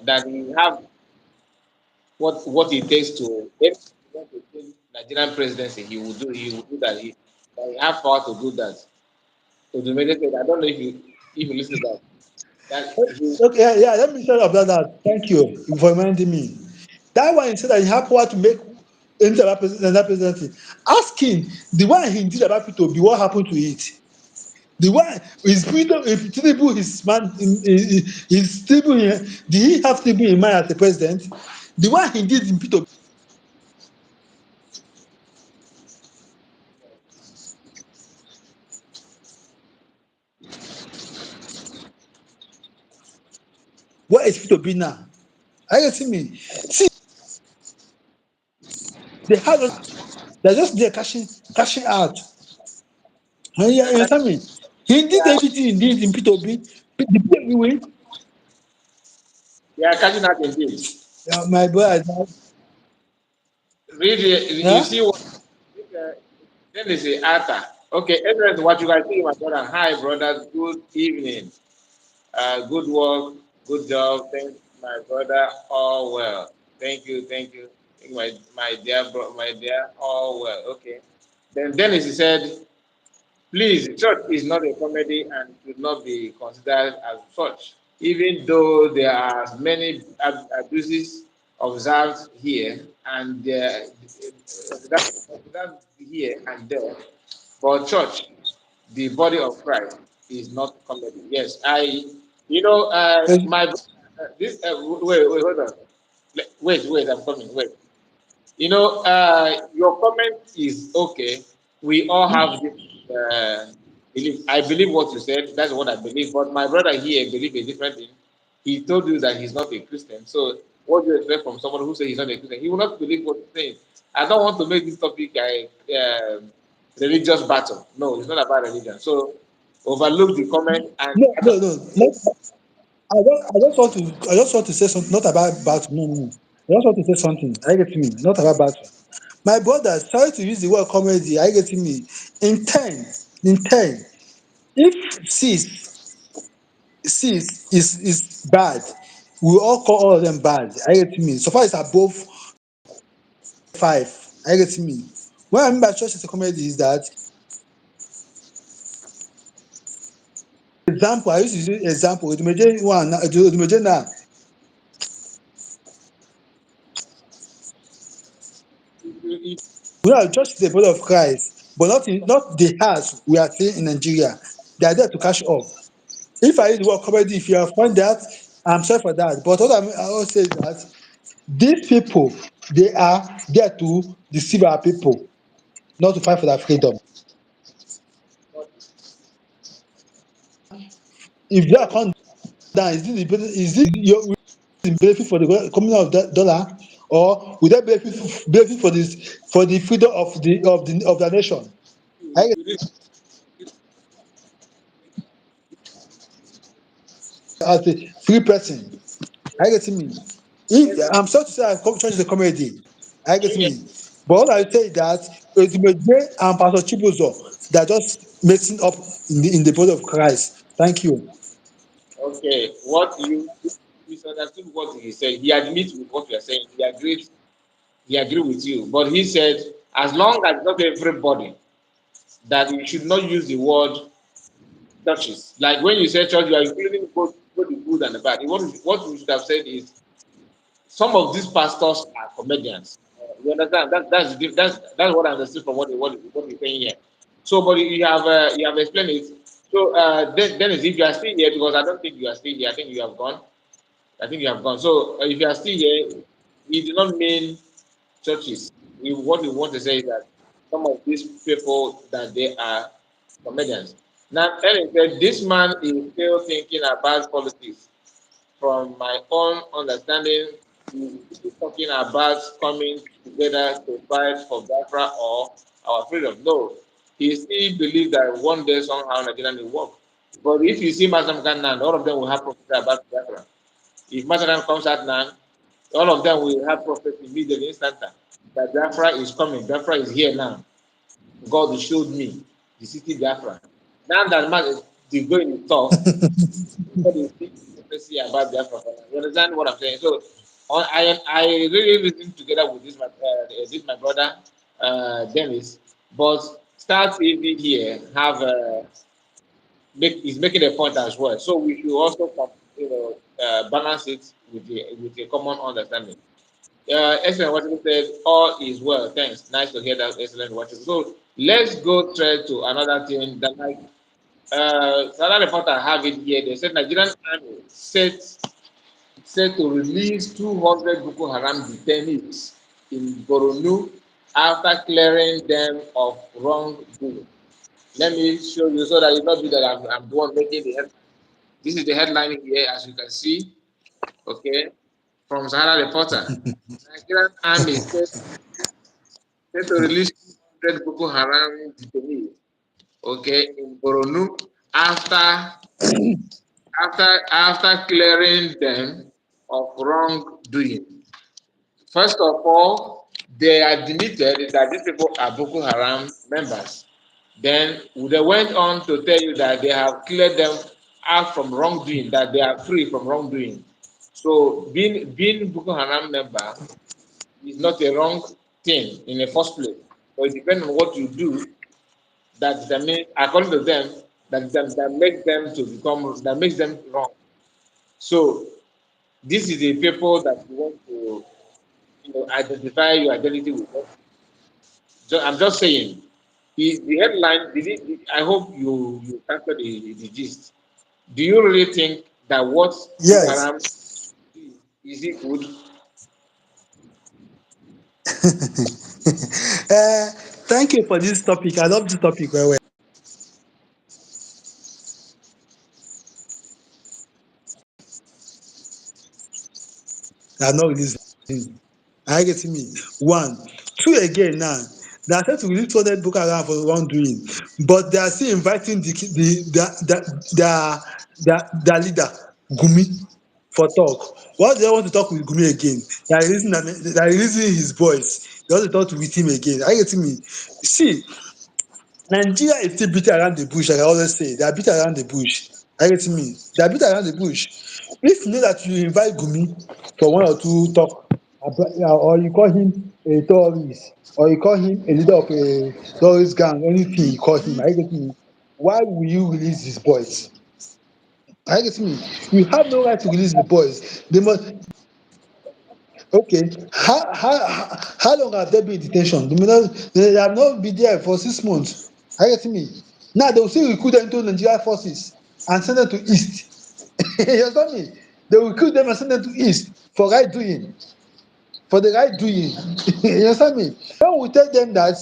S1: that he have what it takes to if he want to change Nigerian presidency, he will do. He will do that. That he have power to do that. So the major said, I don't know if you listen to that. That he
S3: Okay, yeah, yeah, let me tell you about that. Thank you for reminding me. That one he said that he had power to make anything about that presidency. Ask him the one he did about Peter Obi, what happened to it? The one is Peter, if Tinubu his man, is Tinubu, did he have Tinubu in mind as the president? The one he did in Peter Obi, where is Peter Obi now? Are you getting me? See, they had they're just there cashing out. You understand me? He did everything he did in Peter Obi. The Peter Obi way,
S1: they are catching out indeed.
S3: my brother,
S1: Read you
S3: yeah.
S1: see what then they say Arthur. Okay, Ezra, what you guys see, my brother. Hi, brother. Good evening. Good work. Good job. Thank my brother. All well. Thank you. Thank you. Thank my dear bro, my dear. All well. Okay. Then Dennis he said, please, church is not a comedy and should not be considered as such. Even though there are many abuses observed here and there, observed here and there, but church, the body of Christ, is not comedy. Yes, my this wait, hold on, wait, I'm coming. Wait, your comment is okay. We all have this belief. I believe what you said. That's what I believe. But my brother here believe a different thing. He told you that he's not a Christian. So what do you expect from someone who says he's not a Christian? He will not believe what he's saying. I don't want to make this topic a religious battle. No, it's not about religion. So overlook the comment and
S3: No, no, no. I just want to say something, not about battle. No, no. I just want to say something. Are you getting me? Not about battle. My brother, sorry to use the word comedy. Are you getting me? In 10, in 10, if six is bad, we all call all of them bad. Are you getting me? So far, it's above 5. Are you getting me? What I mean by church is a comedy is that, example, I used to use example, the major one, the major now,
S1: it,
S3: we are just the body of Christ, but not the house we are seeing in Nigeria. They are there to cash up. If I use the word comedy, if you have found that, I'm sorry for that. But what I will say is that these people, they are there to deceive our people, not to fight for their freedom. If they are come down, is this your benefit for the coming of that dollar, or will that benefit for the freedom of the nation? I
S1: you,
S3: as a free person. Are you getting me? If I'm sorry to say I come church is a comedy. Are you getting
S1: you,
S3: me? But all I say is that Edumede and Pastor Chibuzo, they are just messing up in the body of Christ. Thank you.
S1: okay, what you? misunderstood what he said. He admits with what you are saying. He agreed with you. But he said, as long as not everybody, that you should not use the word churches. Like when you say church, you are including both the good and the bad. What we should have said is some of these pastors are comedians. You understand? That's what I understood from what you're saying here. So, but you have explained it. So, Dennis, if you are still here, because I don't think you are still here, I think you have gone. I think you have gone. So, if you are still here, we do not mean churches. What we want to say is that some of these people that they are comedians. Now, Ellen said, this man is still thinking about politics. From my own understanding, he's talking about coming together to fight for Biafra or our freedom. No, he still believes that one day somehow Nigeria will work. But if you see Mazam Khan now, all of them will have prophecy about Biafra. If Mazam comes out now, all of them will have prophecy immediately, instant that Biafra is coming. Biafra is here now. God showed me the city Biafra. Now that man is going to talk, everybody speak prophecy about Biafra. You understand what I'm saying? So, I really listen together with this my brother Dennis, but Star TV here have is making a point as well. So we should also balance it with a common understanding. Excellent what you said. All is well. Thanks. Nice to hear that. Excellent what you. So let's go straight to another thing that like another reporter have it here. They said Nigerian army set to release 200 Boko Haram detainees in Borno after clearing them of wrongdoing. Let me show you so that you not be that I'm the one making the headline. This is the headline here, as you can see. Okay, from Sahara Reporter. Nigerian army set to release 200 Boko Haram detainees. Okay, in Borno after after clearing them of wrongdoing. First of all, they admitted that these people are Boko Haram members. Then they went on to tell you that they have cleared them out from wrongdoing, that they are free from wrongdoing. So being Boko Haram member is not a wrong thing in the first place. So it depends on what you do that means according to them that makes them to become that makes them wrong. So this is the people that you want to identify your identity with. So I'm just saying, the headline. I hope you captured the gist. Do you really think that what Boko
S3: Yes.
S1: Haram is it good?
S3: Thank you for this topic. I love this topic very well. They are not released. Are you getting me? One. Two again now. They are set to release 200 Boko Haram for wrongdoing, but they are still inviting their leader, Gumi, for talk. What do they want to talk with Gumi again? They are releasing his voice. They want to talk with him again. Are you getting me? See, Nigeria is still beating around the bush, like I always say. They are beating around the bush. Are you getting me? They are beating around the bush. If you know that you invite Gumi for one or two talk, or you call him a terrorist, or you call him a leader of a terrorist gang, anything you call him, are you getting me? Why will you release these boys? Are you getting me? You have no right to release the boys. They must. Okay, how long have they been in detention? They have not been there for 6 months. Are you getting me? Now they will still recruit them into Nigerian forces and send them to east. You understand me? They will recruit them and send them to east for right doing, for the right doing. You understand me? When we tell them that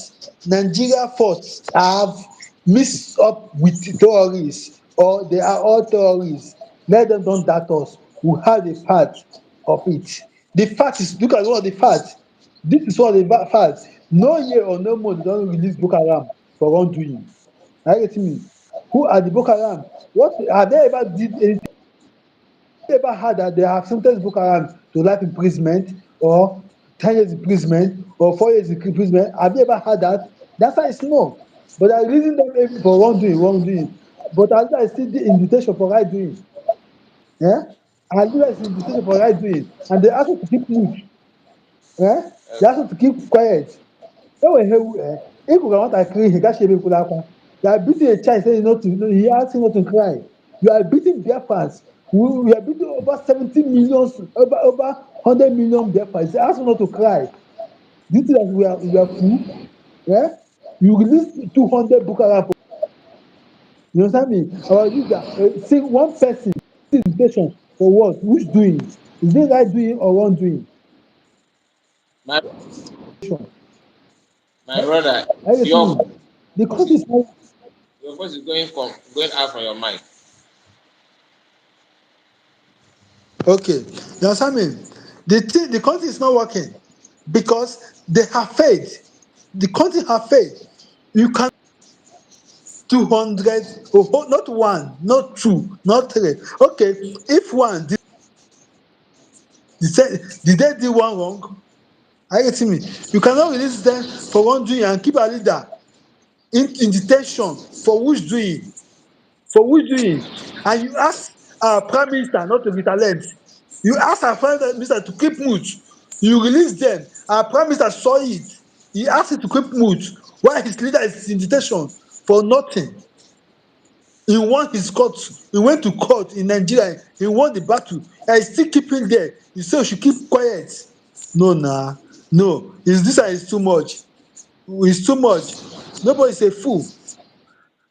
S3: Nigeria force have mixed up with terrorists or they are all terrorists, let them don't doubt us. We have the fact of it. The fact is, look at one of the facts. This is one of the facts. No year or no month they don release Boko Haram for wrongdoing. Are you getting me? Who are the Boko Haram? What have they ever did anything? Ever heard that they have sentenced Boko Haram to life imprisonment or 10 years imprisonment or 4 years imprisonment? Have you ever heard that? The answer is no. But they are releasing them for wrongdoing, wrongdoing. But another is still the invitation for right doing. Yeah? and do that is the station for right doing, and they ask you to keep mute. They ask you to keep quiet. If you want to cry, he can't shame you. You are beating a child saying not to, he asking not to cry. You are beating Biafrans. We are beating over 70 million, over 100 million Biafrans. They ask you not to cry. Do you think that we are fool? Yeah? You release 200 Bukara. You understand me? Our leader, say one person, station for what? Who's doing? Is it right doing or wrong doing?
S1: My
S3: Sure.
S1: my brother,
S3: Are you getting
S1: your
S3: me? The country is not
S1: your voice is going out from your mic.
S3: okay. You understand me? The country is not working because they have faith. The country have faith. You can 200, oh, not one, not two, not three. Okay, if one did they do one wrong? Are you getting me? You cannot release them for one doing and keep a leader in detention for who's doing, and you ask our prime minister not to retaliate. You ask our prime minister to keep mute. You release them. Our prime minister saw it. He asked him to keep mute while his leader is in detention for nothing. He won his court. He went to court in Nigeria. He won the battle. And he's still keeping there. You say we should keep quiet. No, nah. No. This is too much. It's too much. Nobody is a fool.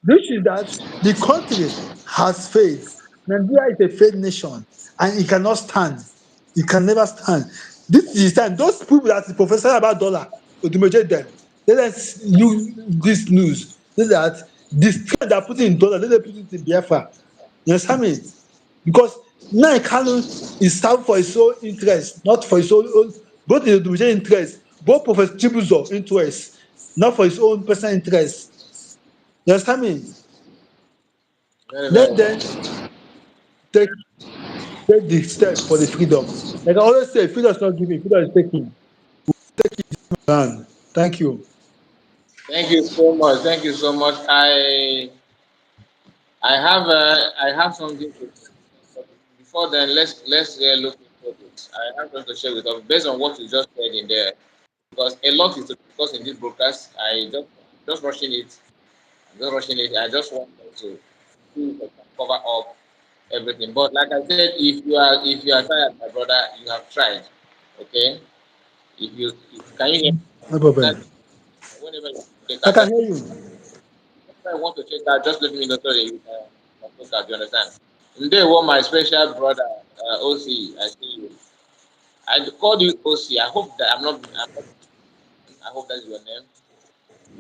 S3: Which is that the country has faith. Nigeria is a faith nation and it cannot stand. It can never stand. This is the time. Those people that is professor about dollar, automate them. Let us use this news. So that the strength they are putting in dollar, let them put it in Biafra. You understand me? Because now Kanu is served for his own interest, not for his own both his automate interest, both Professor Chibuzo interest, not for his own personal interest. You understand me?
S1: Very,
S3: Let
S1: very.
S3: them take take the step for the freedom. Like I always say, freedom is not giving, freedom is taking. And thank you.
S1: Thank you so much. Thank you so much. I have something to. Before then, let's look into this. I have something to share with us based on what you just said in there, because a lot is to discuss in this broadcast. Just rushing it. I'm just rushing it. I just want to see if I can cover up everything. But like I said, if you are tired, my brother, you have tried. Okay. If you can you hear me?
S3: No problem.
S1: That whenever you take
S3: I
S1: out,
S3: can
S1: just
S3: hear you.
S1: if I want to check out, just let me know so that you can take out. You understand? Today, what my special brother OC, I see you. I called you OC. I hope that I'm not. I hope that's your name.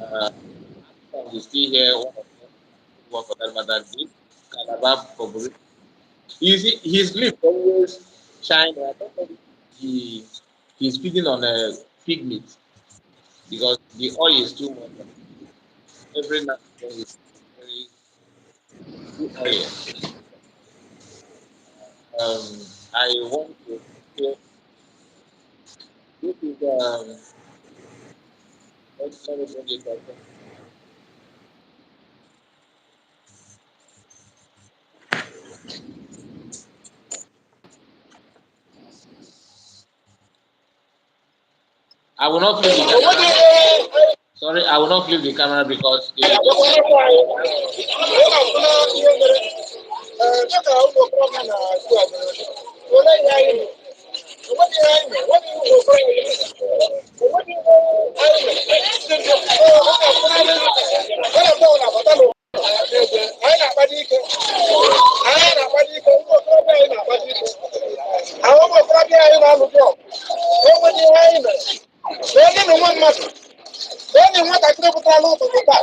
S1: Uh, you still here. One for that matter. This Calabar Provocation. You see, his lip always shine. I don't know if he he's feeding on a pig meat because the oil is too much. Every now and then it's very too oil. I want to say this is let me bring it up. I will not flip the camera. Sorry, I will not flip the camera because
S2: Onye nwatakịrị pụtara n'ụtụtụ taa,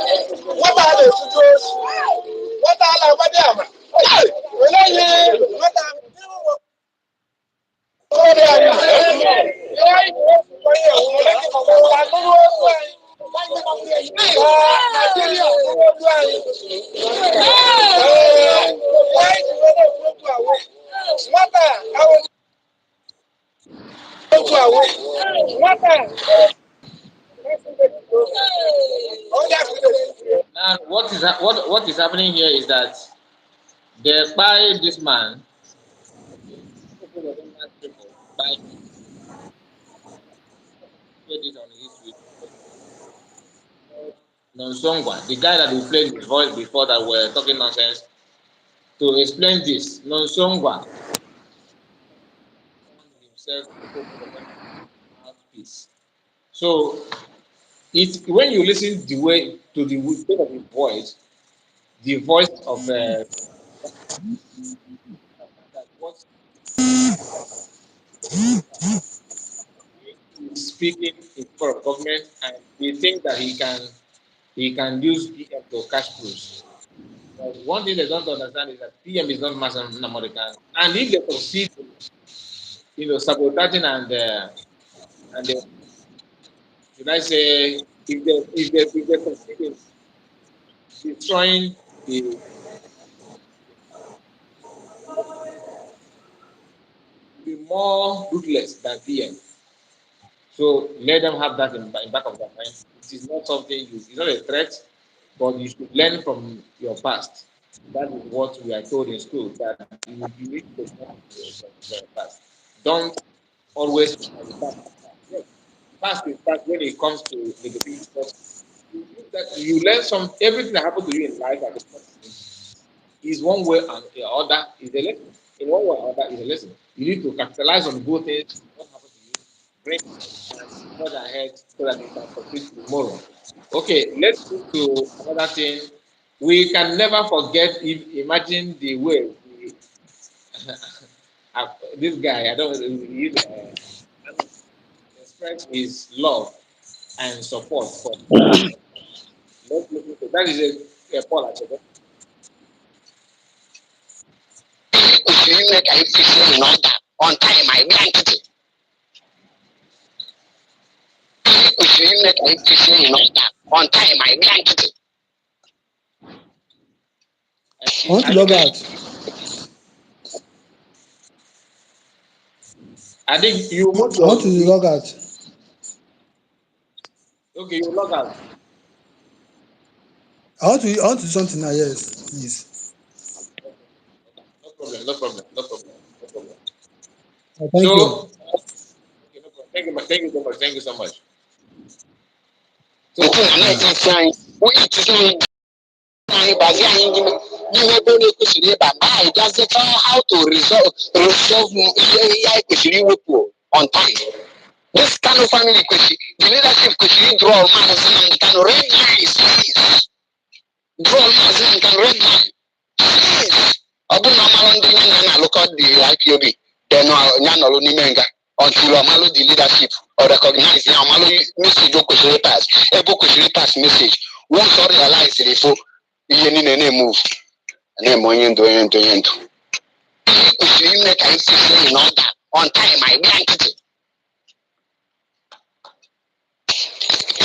S2: nwata a na-ezuju osi, nwata a na-agbadi ama, olee ihe nwata okorobịa anyị ihe anyị na-esikwa ihe omume ụwa nụrụ olu anyị Naijiria nụrụ olu anyị ihe anyị ji were okwu awe nwata ahụ okwu awe nwata
S1: now what is happening here is that they buy this man played it on history. Nonsongwa, the guy that we played his voice before that were talking nonsense, to explain this. Nonsongwa himself mouthpiece. So it when you listen the way to the tone of his voice, the voice of what he's speaking in front of government, and they think that he can use PM to cash cruise. But one thing they don't understand is that PM is not mass American, and if they succeed, sabotaging and should I say, if they succeed in destroying the be more ruthless than PM. So let them have that in back of their mind. It is not something it's not a threat, but you should learn from your past. That is what we are told in school that you need to learn from your past. Don't always yes, past is past when it comes to negativity. But you learn some everything that happened to you in life at the point is one way and the other is a lesson. In one way or other is a lesson. You need to capitalize on both things. What happened to you? Bring and forge ahead so that you can succeed tomorrow. Okay, let's move to another thing. We can never forget. If imagine the way this guy. I don't know. He express his love and support for. Let's look into that. Is a Paul Achebe.
S2: Ushiime ka ifisi in order on time I blanked it. Ushiime ka ifisi in order on time I blanked it.
S3: I want to log out.
S1: I think you want
S3: I want to
S1: to.
S3: log out.
S1: Okay, you log out.
S3: I want to do something now. Yes, please.
S1: No problem. No problem. No problem. No problem.
S3: Thank you.
S1: So, okay, no problem. Thank you so much. Thank you so much.
S2: Eti
S1: So,
S2: na na iti anyị, onye iti anyị anyị bazi anyị n'ime ebe onye kwesịrị ịba ma anyị gazi how to resolve ihe anyị kwesịrị iwepụ on time. This Kano family kwesịrị, the leadership kwesịrị draw Maazị Nnamdi Kanu red lines, please. Draw Maazị Nnamdi Kanu red line, please. Ọ bụrụ na ọmalụ ndị ya na-alụkọ the IPOB, then ya nọrọ n'ime nga until ọmalụ the leadership or recognize ya ọmalụ message o kwesịrị pass ebe o kwesịrị pass message once ọ realize ifo ihe niile na-emove na-eme onye ndụ onye ndụ onye ndụ ihe kwesịrị ime ka isi in order on time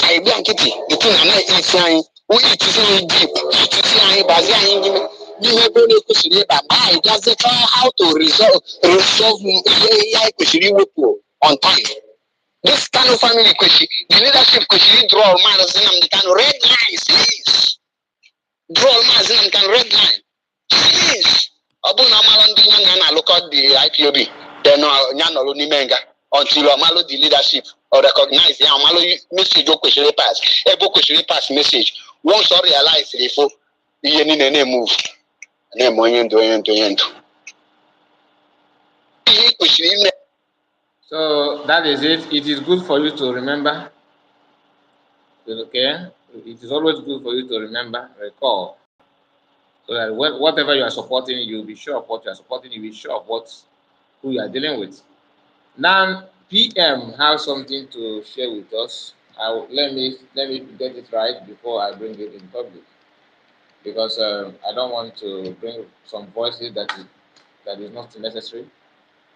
S2: anyị bịa nkịtị etu na anaghị isi anyị onye itizi anyị deep itizi anyị bazi anyị n'ime ebe ọ na-ekwesịrị ịba ma anyị gazi how to resolve ihe anyị kwesịrị iwepụ on time. This Kano family kwesịrị, the leadership kwesịrị draw Maazị Nnamdi Kanu red lines, please. Draw Maazị Nnamdi Kanu red line, please. Ọ bụrụ na ọmalụ ndị ya na-alụkọ the IPOB, then ya nọrọ n'ime nga until ọmalụ the leadership or recognize ya ọmalụ message o kwesịrị pass ebe o kwesịrị pass message once ọ realize ifo ihe niile na-emove na-eme onye ndụ onye ndụ onye ndụ ihe kwesịrị ime.
S1: so that is it. It is good for you to remember. Okay, it is always good for you to remember, recall, so that whatever you are supporting, you'll be sure of what you are supporting. You'll be sure of who you are dealing with. Now, PM has something to share with us. Let me get it right before I bring it in public, because I don't want to bring some voices that is not necessary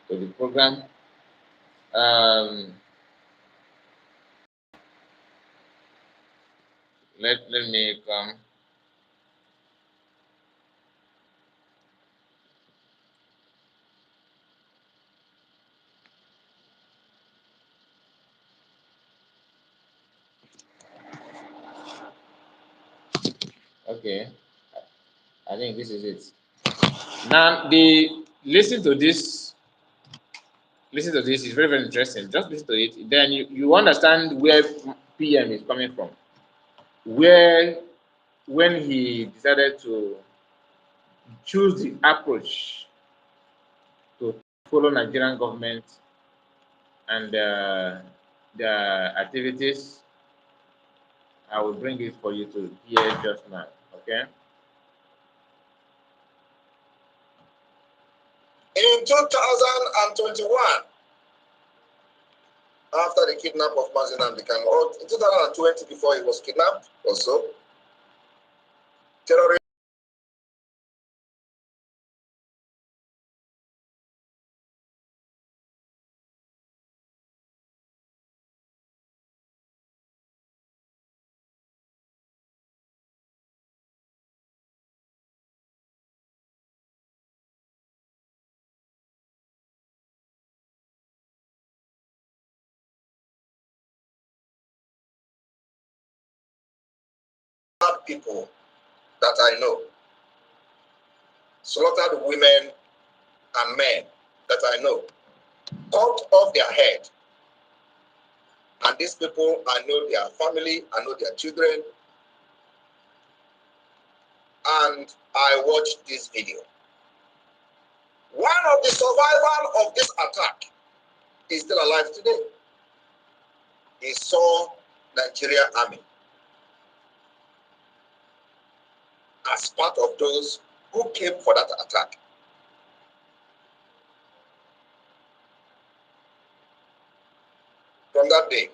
S1: to the program. Um, let me come. Okay, I think this is it. Now, listen to this Listen to this, it's very, very interesting. Just listen to it. Then you understand where PM is coming from. Where when he decided to choose the approach to follow Nigerian government and the activities, I will bring it for you to hear just now. Okay.
S2: In 2021, after the kidnap of Mazinam Kanu, or in 2020 before he was kidnapped also, terrorist people that I know, slaughtered women and men that I know, cut off their head. And these people, I know their family, I know their children, and I watched this video. One of the survivors of this attack is still alive today. He saw Nigerian army as part of those who came for that attack. From that day,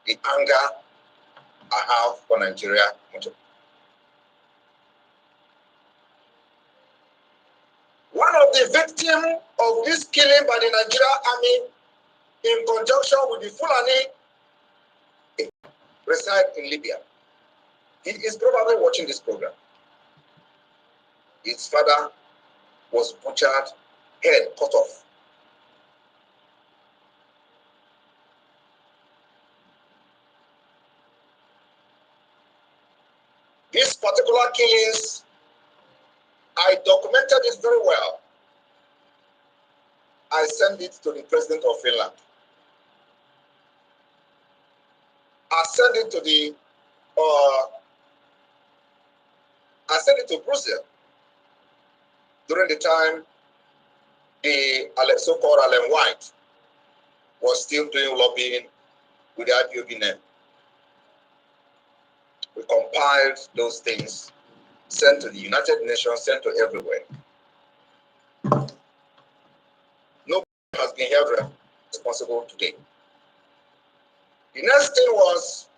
S2: the anger I have for Nigeria. One of the victims of this killing by the Nigerian army in conjunction with the Fulani reside in Libya. He is probably watching this program. His father was butchered, head cut off. These particular killings, I documented it very well. I sent it to the president of Finland. I sent it to the I sent it to Brussels during the time the so-called Allen White was still doing lobbying with the IPOB name. We compiled those things, sent to the United Nations, sent to everywhere. Nobody has been held responsible today. The next thing was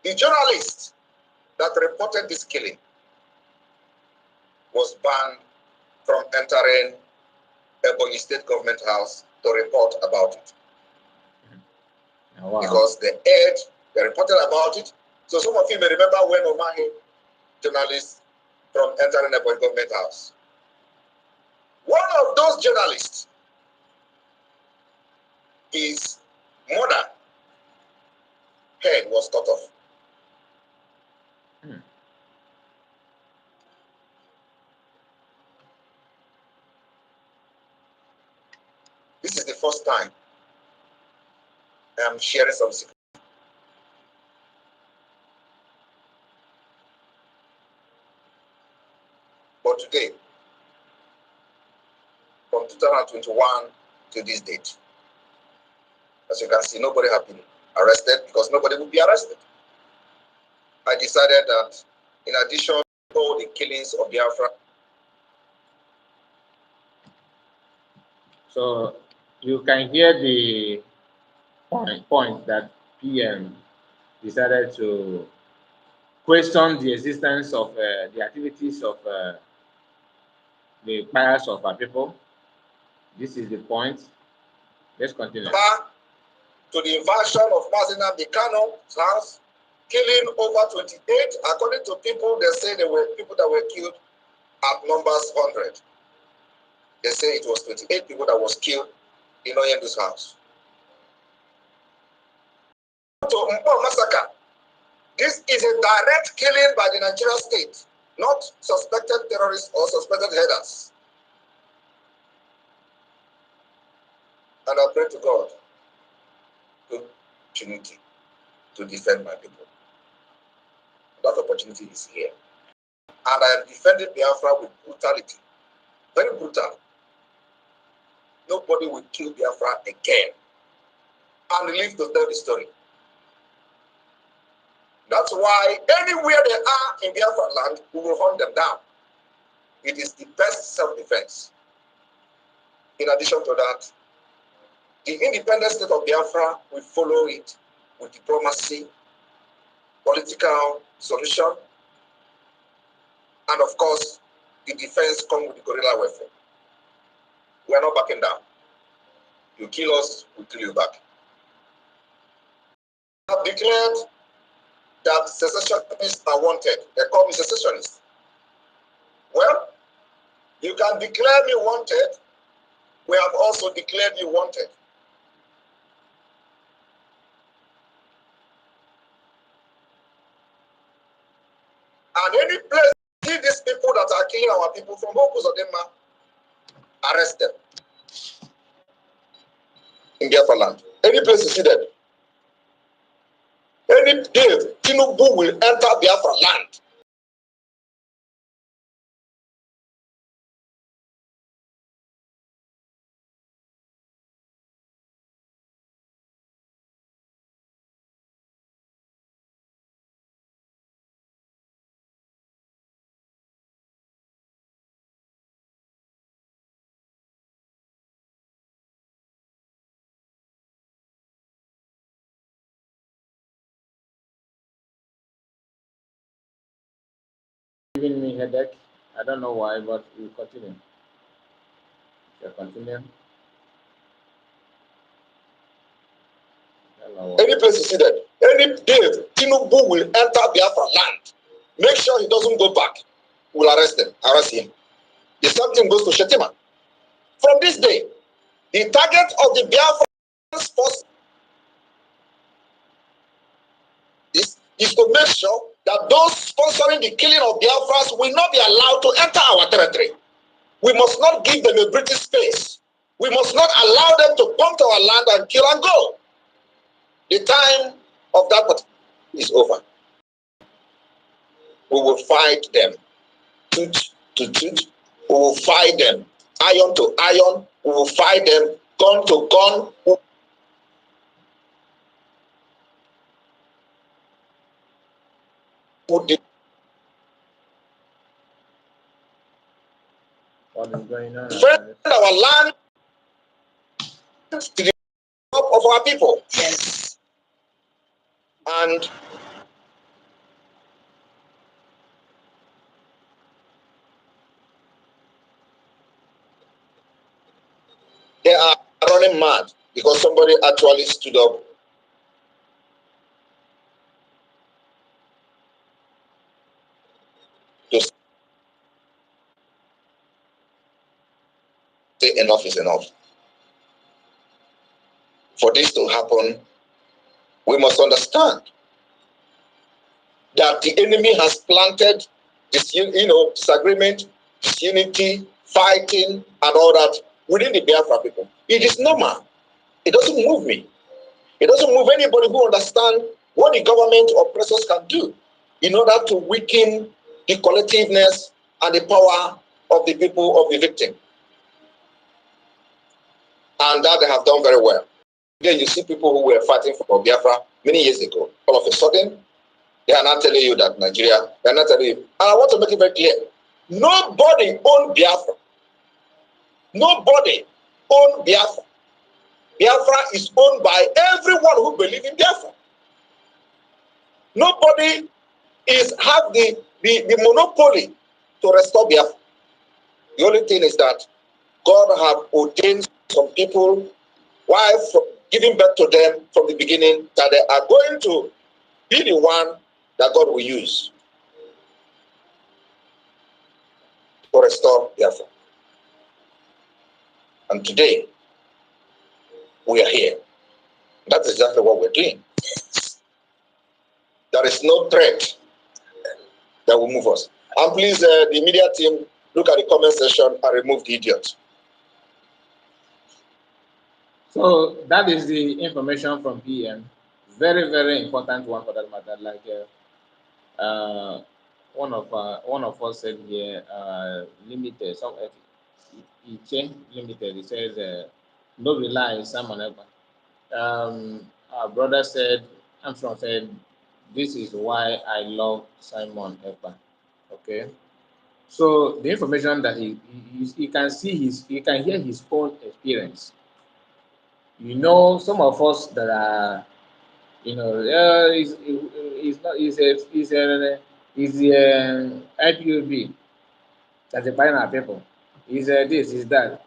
S2: the journalist that reported this killing was banned from entering Ebonyi State Government House to report about it.
S1: Oh, wow.
S2: Because they reported about it. So some of you may remember when Omahi journalists from entering Ebonyi Government House. One of those journalists, his mother head was cut off. This is the first time I am sharing some secrets. But today, from 2021 to this date, as you can see, nobody has been arrested because nobody will be arrested. I decided that in addition to all the killings of Biafra,
S1: So you can hear the point that PM decided to question the existence of the activities of the bias of our people. This is the point. Let's continue.
S2: to the invasion of Mazinam Kano's house, killing over 28. According to people, they say there were people that were killed at numbers 100. They say it was 28 people that was killed in Oyendu's house. To Mpo massacre, this is a direct killing by the Nigerian state, not suspected terrorists or suspected headers. And I pray to God to opportunity to defend my people. That opportunity is here. And I am defending Biafra with brutality. Very brutal. Nobody will kill Biafra again. And live to tell the story. That's why anywhere they are in Biafra land, we will hunt them down. It is the best self-defense. In addition to that, the independent state of Biafra will follow it with diplomacy, political solution, and of course, the defense comes with the guerrilla warfare. We are not backing down. You kill us, we kill you back. I have declared that secessionists are wanted. They call me secessionist. Well, you can declare me wanted. We have also declared you wanted. And any place see these people that are killing our people from Hokus or Denmark, arrest them in Biafra land. Any place you see them. Any day Tinubu will enter Biafra land.
S1: Giving me headache. I don't know why, but we continue. We continue. Hello.
S2: Any place you see them. Any day Tinubu will enter Biafra land. Make sure he doesn't go back. We'll arrest them. Arrest him. The same thing goes to Shetima. From this day, the target of the Biafra force is to make sure that those sponsoring the killing of Biafrans will not be allowed to enter our territory. We must not give them a British space. We must not allow them to come to our land and kill and go. The time of that is over. We will fight them tooth to tooth. We will fight them iron to iron. We will fight them gun to gun.
S1: What is going on?
S2: Defend our land to the top of our people. Yes. And they are running mad because somebody actually stood up to say enough is enough. For this to happen, we must understand that the enemy has planted this, disagreement, disunity, fighting, and all that within the Biafra people. It is normal. It doesn't move me. It doesn't move anybody who understands what the government oppressors can do in order to weaken the collectiveness and the power of the people of the victim. And that they have done very well. Then you see people who were fighting for Biafra many years ago. All of a sudden, they are not telling you that Nigeria, they are not telling you. And I want to make it very clear. Nobody owned Biafra. Nobody owned Biafra. Biafra is owned by everyone who believes in Biafra. Nobody have the monopoly to restore Biafra. The only thing is that God have ordained some people while giving birth to them from the beginning that they are going to be the one that God will use to restore Biafra. And today, we are here. That's exactly what we're doing. There is no threat that will move us. And please, the media team, look at the comment section and remove the idiot.
S1: So that is the information from PM. Very, very important one for that matter. Like one of us said here, limited. Some Iche limited. It says no rely Simon Ekpa. Our brother said, Armstrong said, this is why I love Simon Ekpa. Okay. So the information that he can see he can hear his own experience. You know, some of us that are, you know, is not is a IPOB that's a our people. Is this is that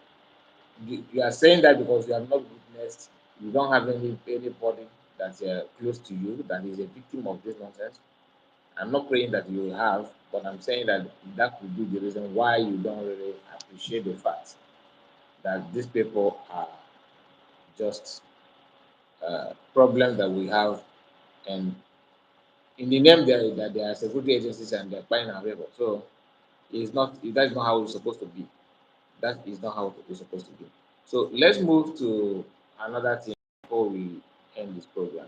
S1: you are saying that because you have not witnessed, you don't have anybody that's close to you that is a victim of this nonsense. I'm not praying that you will have, but I'm saying that that could be the reason why you don't really appreciate the fact that these people are just problems that we have, and in the name that they are security agencies and they're buying our people. So it's not that's not how it's supposed to be. That is not how it's supposed to be. So let's move to another thing before we end this program.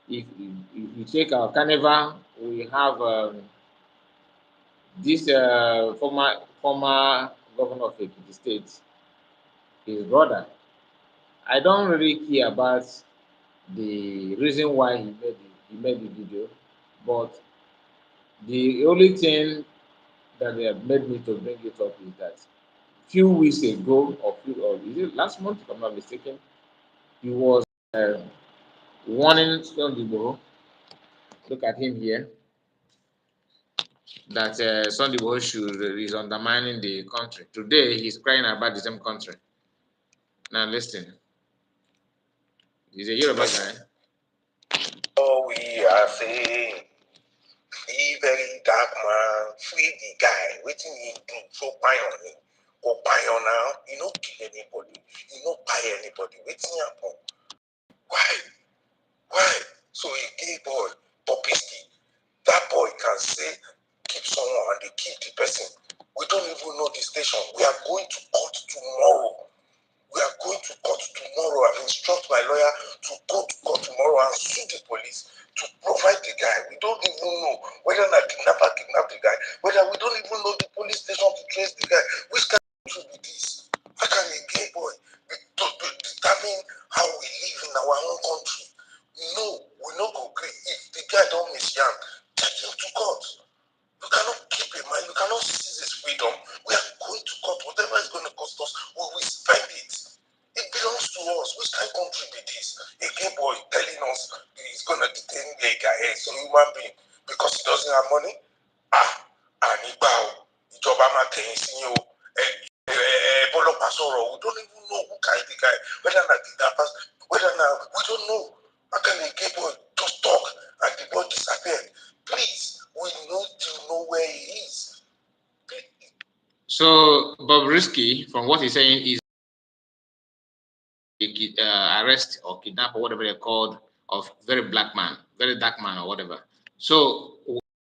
S1: If you take our carnival, we have this former governor of Ekiti State, his brother. I don't really care about the reason why he made the video, but the only thing that they have made me to bring it up is that few weeks ago, or is it last month, if I'm not mistaken, he was uh, warning Sondibo. Look at him here. That Sondibo should is undermining the country. Today he's crying about the same country. Now listen, he's a Yoruba guy.
S2: Oh, we are saying, be very dark man, free the guy, waiting he do, so buy on him. Go buy on now, you don't kill anybody, you don't buy anybody, waiting happen. Why? Why? So a gay boy, Bobrisky, that boy can say, keep someone and they keep the person. We don't even know the station. We are going to court tomorrow. We are going to court tomorrow. I've instructed my lawyer to go to court tomorrow and sue the police to provide the guy. We don't even know whether the kidnapper kidnapped the guy, whether we don't even know the police station to trace the guy. Which kind of country be this? How can a gay boy to determine how we live in our own country? No, we no go agree. If the guy don't miss yam, take him to court. You cannot keep a man, you cannot seize his freedom. We are going to court. Whatever is going to cost us, we will spend it. It belongs to us. Which kind of country be this? A gay boy telling us he's going to detain a guy, some human being, because he doesn't have money? And ìjọba máa kẹ̀yìn sí yín o. Bọ́lọ́pàá sọ̀rọ̀, we don't even know who carried the guy, whether not the kidnappers, whether not, we don't know. How can a gay boy just talk and the boy disappeared? Please, we need to know where he is.
S1: So Bobrisky, from what he's saying, is arrest or kidnap or whatever they're called of very black man, very dark man or whatever. So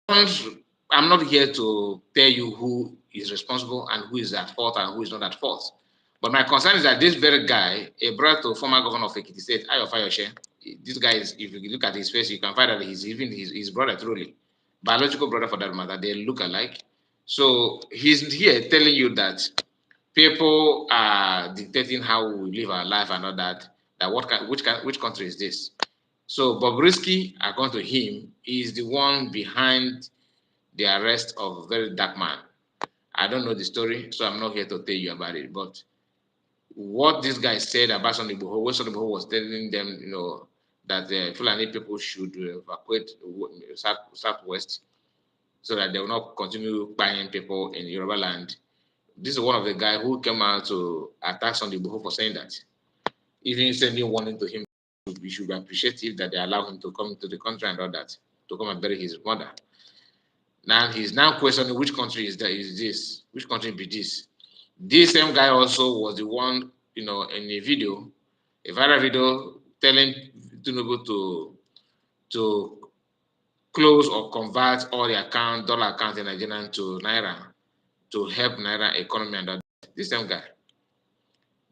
S1: I'm not here to tell you who is responsible and who is at fault and who is not at fault. But my concern is that this very guy, a brother to former governor of Ekiti State, Ayo Fayose, this guy is, if you look at his face, you can find that he's even his brother truly, biological brother for that matter. They look alike. So he's here telling you that people are dictating how we live our life and all that. That which country is this? So Bobrisky, according to him, is the one behind the arrest of a very dark man. I don't know the story, so I'm not here to tell you about it. But what this guy said about Sunday Boho, when Sunday Boho was telling them, that Fulani people should evacuate southwest so that they will not continue buying people in Yoruba land. This is one of the guys who came out to attack Sunday Boho for saying that. Even sending warning to him, we should be appreciative that they allow him to come to the country and all that, to come and bury his mother. Now he's now questioning which country is this? Which country be this? This same guy also was the one, in a video, a viral video telling Tinubu to close or convert all the dollar account in Nigeria to naira to help naira economy and all that. This same guy.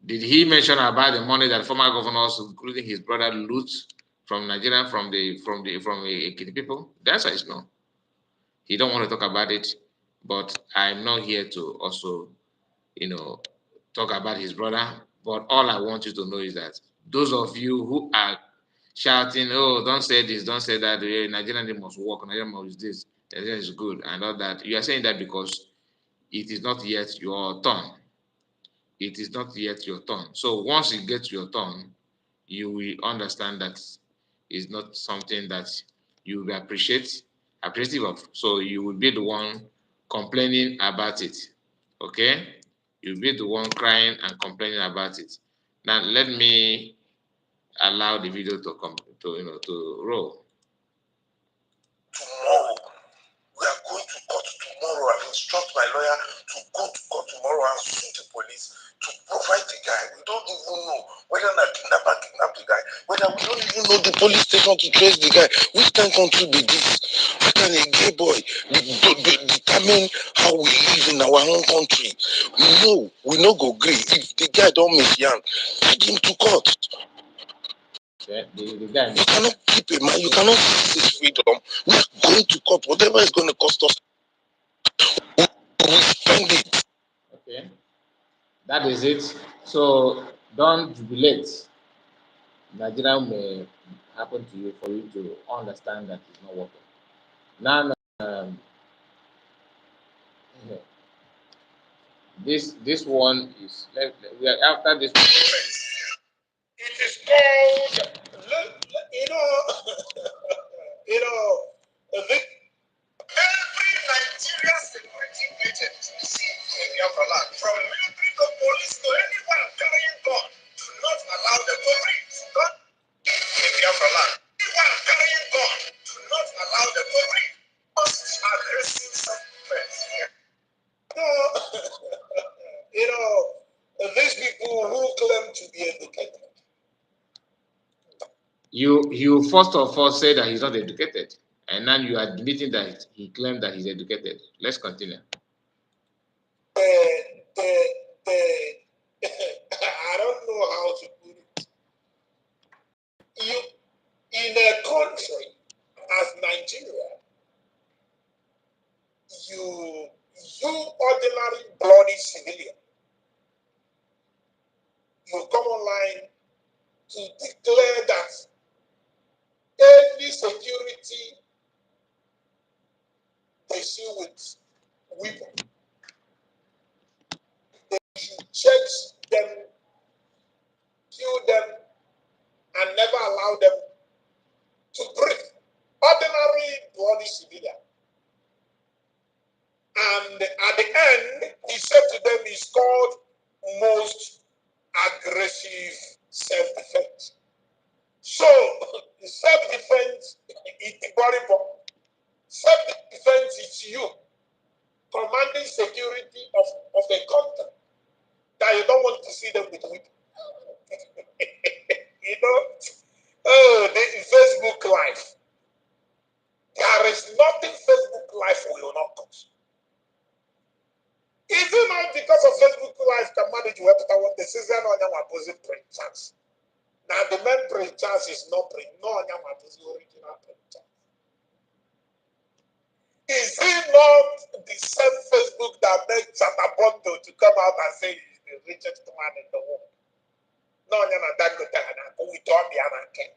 S1: Did he mention about the money that former governors, including his brother, loot from Nigeria, from Ekiti people? The answer is no. He don't want to talk about it, but I'm not here to also, talk about his brother. But all I want you to know is that those of you who are shouting, "Oh, don't say this, don't say that," Nigerian must work, Nigerian must this, Nigeria is good, and all that. You are saying that because it is not yet your turn. It is not yet your turn. So once it gets your turn, you will understand that it's not something that you will appreciative of. So you will be the one complaining about it. Okay? You'll be the one crying and complaining about it. Now let me allow the video to come to roll.
S2: Tomorrow, we are going to court tomorrow. I've instructed my lawyer to go to court tomorrow and sue the police to provide the guy. We don't even know whether the kidnapper kidnapped the guy, whether we don't even know the police station to trace the guy. Which kind of country be this? How can a gay boy determine how we live in our own country? No, we no go agree. If the guy don't miss Yan, take him to court.
S1: The guy
S2: You cannot keep a man, you cannot keep his freedom. We are going to court, whatever is going to cost us, we spend it.
S1: Okay, that is it. So don't jubilate. Nigeria may happen to you for you to understand that it's not working. Now, this one is we are after this.
S2: It is called, every Nigerian security agent in Biafrans, from military to police to anyone carrying gun, do not allow them to breathe. In Biafrans, anyone carrying gun, do not allow them to breathe. Most aggressive self-defense. These people who claim to be educated.
S1: You first of all say that he's not educated, and now you are admitting that he claimed that he's educated. Let's continue.
S2: I don't know how to put it. You, in a country as Nigeria, you ordinary bloody civilian, you come online to declare that any security they see with weapons, they should chase them, kill them, and never allow them to breathe. Ordinary bloody civilian. And at the end, he said to them, it's called most aggressive self-defense. So, self-defense is the body bomb. Self-defense is you commanding security of a country that you don't want to see them with weapons. The Facebook Live. There is nothing Facebook Live will not cause. Is it not because of Facebook Live can manage website when the season on your opposite print chance? Now the main print chance is not print, no on your original print chance. Is it not the same Facebook that made Chatabondo to come out and say he's the richest man in the world? No on your that good time, we don't be an king.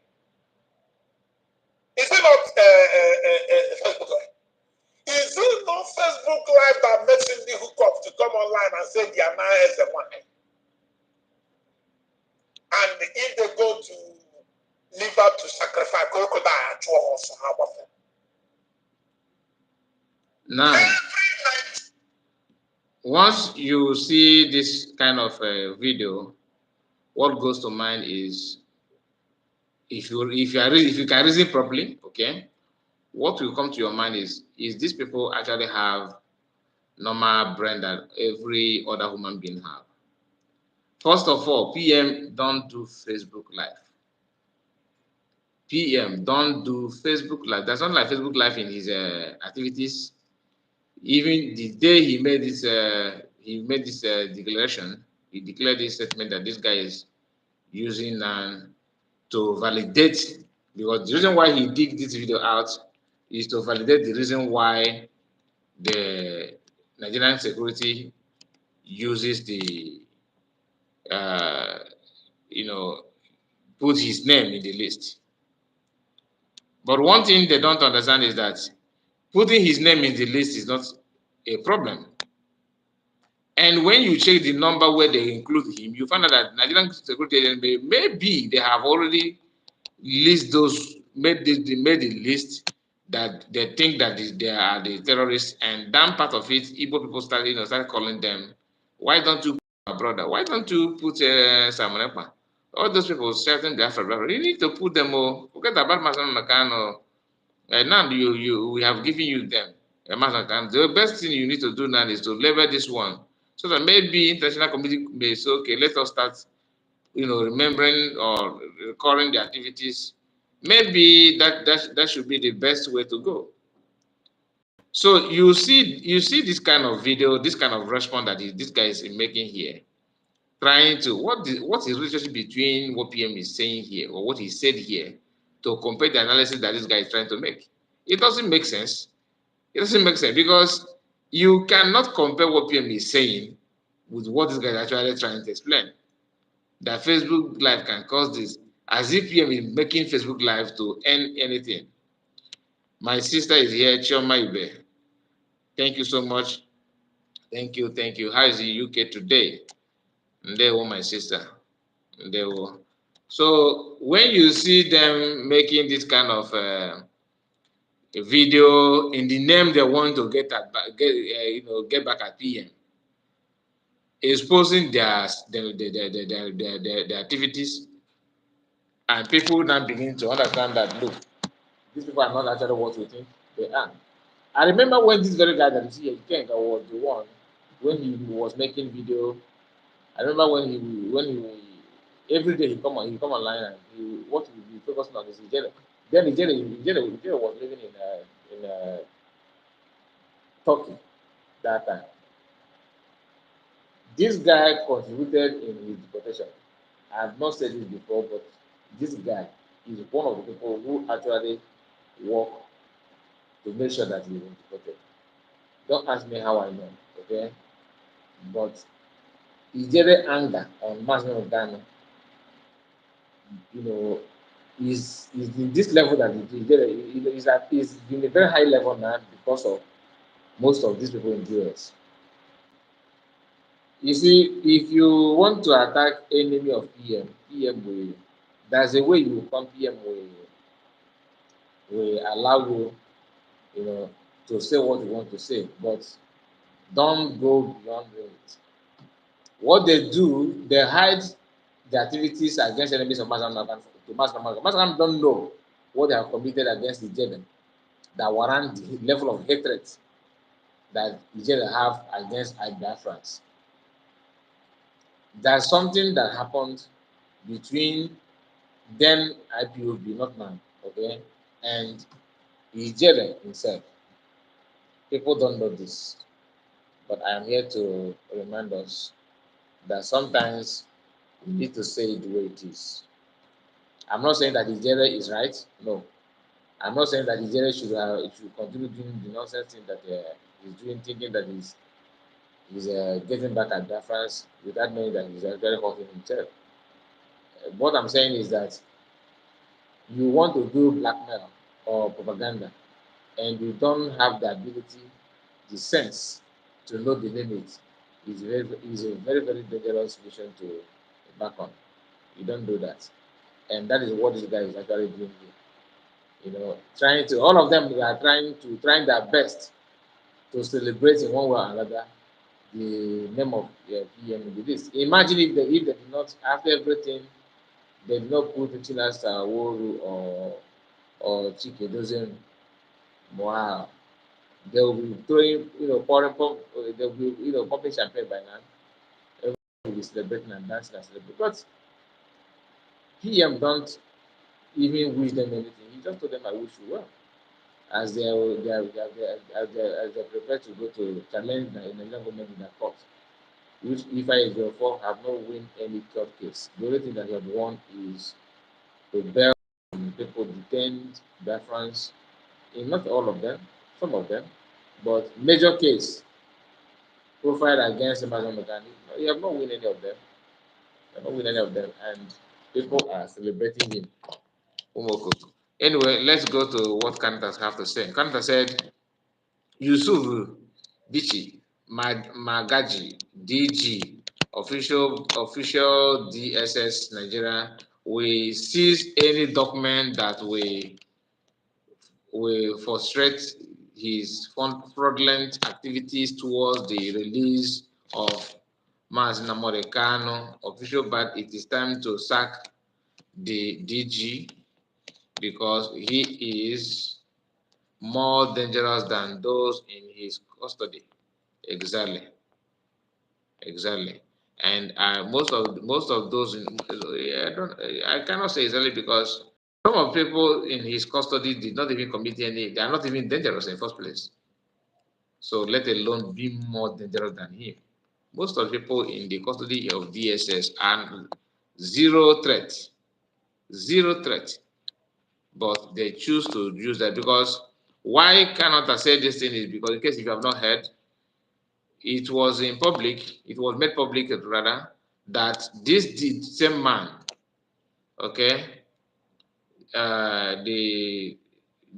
S2: Is it not Facebook Live? Is it not Facebook Live that makes him the hookup to come online and say they are now as a one? And if they go to liver to sacrifice, crocodile,
S1: now, once you see this kind of video, what goes to mind is if you can reason properly, okay, what will come to your mind is these people actually have normal brain that every other human being have. First of all, PM don't do Facebook Live. PM don't do Facebook Live. That's not like Facebook Live in his activities. Even the day he made this declaration, he declared this statement that this guy is using to validate, because the reason why he dig this video out is to validate the reason why the Nigerian security uses the uh, you know, put his name in the list. But one thing they don't understand is that putting his name in the list is not a problem. And when you check the number where they include him, you find out that Nigerian security agency, maybe they have already list those, made the list that they think that they are the terrorists, and that part of it, Igbo people start calling them. Why don't you put my brother? Why don't you put Simon Ekpa? All those people certain Biafra. You need to put them all. Forget about Masan Nakano. Now we have given you them. The best thing you need to do now is to level this one, so that maybe international community may say, okay, let us start, remembering or recording the activities. Maybe that should be the best way to go. So you see this kind of video, this kind of response that this guy is making here, trying to what is the relationship between what PM is saying here or what he said here to compare the analysis that this guy is trying to make. It doesn't make sense. It doesn't make sense because you cannot compare what PM is saying with what this guy is actually trying to explain. That Facebook Live can cause this, as if PM is making Facebook Live to end anything. My sister is here, Chioma Ibe. Thank you so much. Thank you, thank you. How is the UK today? And there was my sister. And there were. So when you see them making this kind of video in the name they want to get back at PM, exposing their activities, and people now begin to understand that, look, these people are not actually what we think they are. I remember when this very guy that you see here, Kenga, was the one when he was making video. I remember when he every day he come online and what he be focusing on is Nigeria. Then Nigeria was living in Turkey that time. This guy contributed in his deportation. I have not said this before, but this guy is one of the people who actually work to make sure that he was deported. Don't ask me how I know, okay? But Ijere anger on Muslim of Ghana, you know, is in this level that Ijere is in a very high level now because of most of these people in the US. You see, if you want to attack enemy of PM will, there's a way you come, PM will allow you, to say what you want to say, but don't go beyond it. What they do, they hide the activities against enemies of Mass to Mass don't know what they have committed against the Jeden that warrant the level of hatred that the Jeden have against Biafrans. There's something that happened between then IPOB, not now, okay, and Ijele himself. People don't know this, but I am here to remind us that sometimes we need to say it the way it is. I'm not saying that Ijele is right. No, I'm not saying that Ijele should continue doing the nonsense thing that he's doing, thinking that he's getting back at Biafrans without knowing that he's actually hurting himself. What I'm saying is that you want to do blackmail or propaganda, and you don't have the ability, the sense to know the limit, is a very, very dangerous mission to back on. You don't do that. And that is what this guy is actually doing here. Trying to, all of them, they are trying their best to celebrate in one way or another the name of PM with this. Imagine if they did not, after everything, they did not put Chinas Woru or Chike Dozen. Wow. They will be throwing, they will be, popping champagne by now. Everyone will be celebrating and dancing and celebrating. But PM don't even wish them anything. He just told them, I wish you well. As they prepare to go to challenge the Nigerian government in the court. which E504 have not won any court case. The only thing that they have won is rebel people detained Biafrans in not all of them, some of them, but major case profiled against Amazon Mechanic. You have not won any of them. You have not won any of them, and people are celebrating him. Umokoko. Anyway, let's go to what Canada have to say. Canada said Yusuf Bichi Magaji DG official DSS Nigeria will seize any document that will frustrate his fraudulent activities towards the release of Maz Namorekano official, but it is time to sack the DG because he is more dangerous than those in his custody. Exactly, exactly. And most of those, I cannot say exactly because some of people in his custody did not even commit any. They are not even dangerous in the first place. So let alone be more dangerous than him. Most of the people in the custody of DSS are zero threat, zero threat. But they choose to use that because why cannot I say this thing is because in case if you have not heard, it was in public, it was made public rather that this same man, okay, the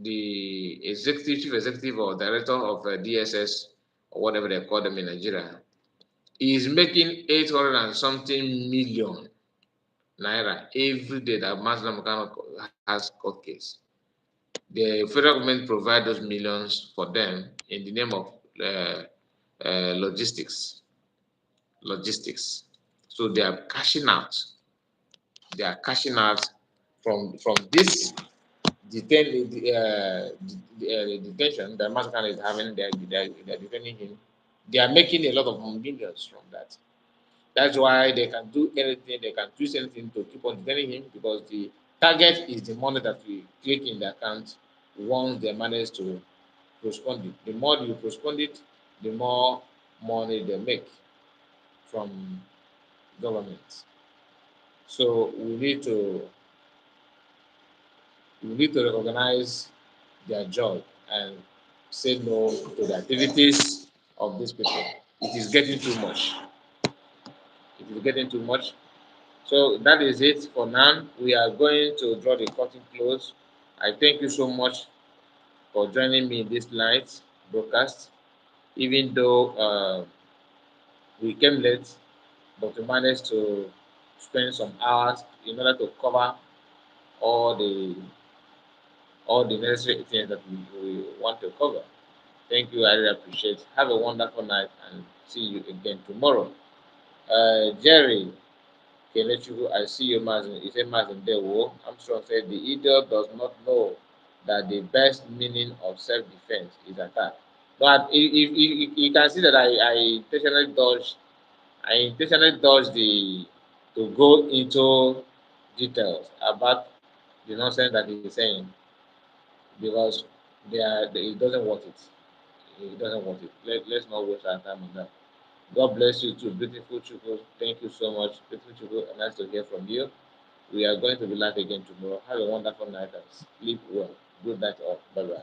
S1: chief executive or director of DSS or whatever they call them in Nigeria, is making 800 and something million naira every day that Maslam has court case. The federal government provide those millions for them in the name of logistics. Logistics. So they are cashing out. They are cashing out from this detention that Masakan is having. They're detaining him. They are making a lot of millions from that. That's why they can do anything, they can choose anything to keep on detaining him because the target is the money that we click in the account once they manage to postpone it. The more you postpone it, the more money they make from government. So we need to recognize their job and say no to the activities of these people. It is getting too much. It is getting too much. So that is it for now. We are going to draw the curtain close. I thank you so much for joining me in this night broadcast. Even though we came late, but we managed to spend some hours in order to cover all the all the necessary things that we want to cover. Thank you. I really appreciate it. Have a wonderful night and see you again tomorrow. Jerry, Kelechuku, I see you, Mazin. He said, Mazin Dewo. Armstrong said, the idiot does not know that the best meaning of self defense is attack. But if you can see that I intentionally dodged to go into details about the nonsense that he's saying because it doesn't worth it. It doesn't worth it. Let's not waste our time on that. God bless you too, beautiful Chuku. Thank you so much, beautiful Chuku. Nice to hear from you. We are going to be live again tomorrow. Have a wonderful night and sleep well. Good night all. Bye bye.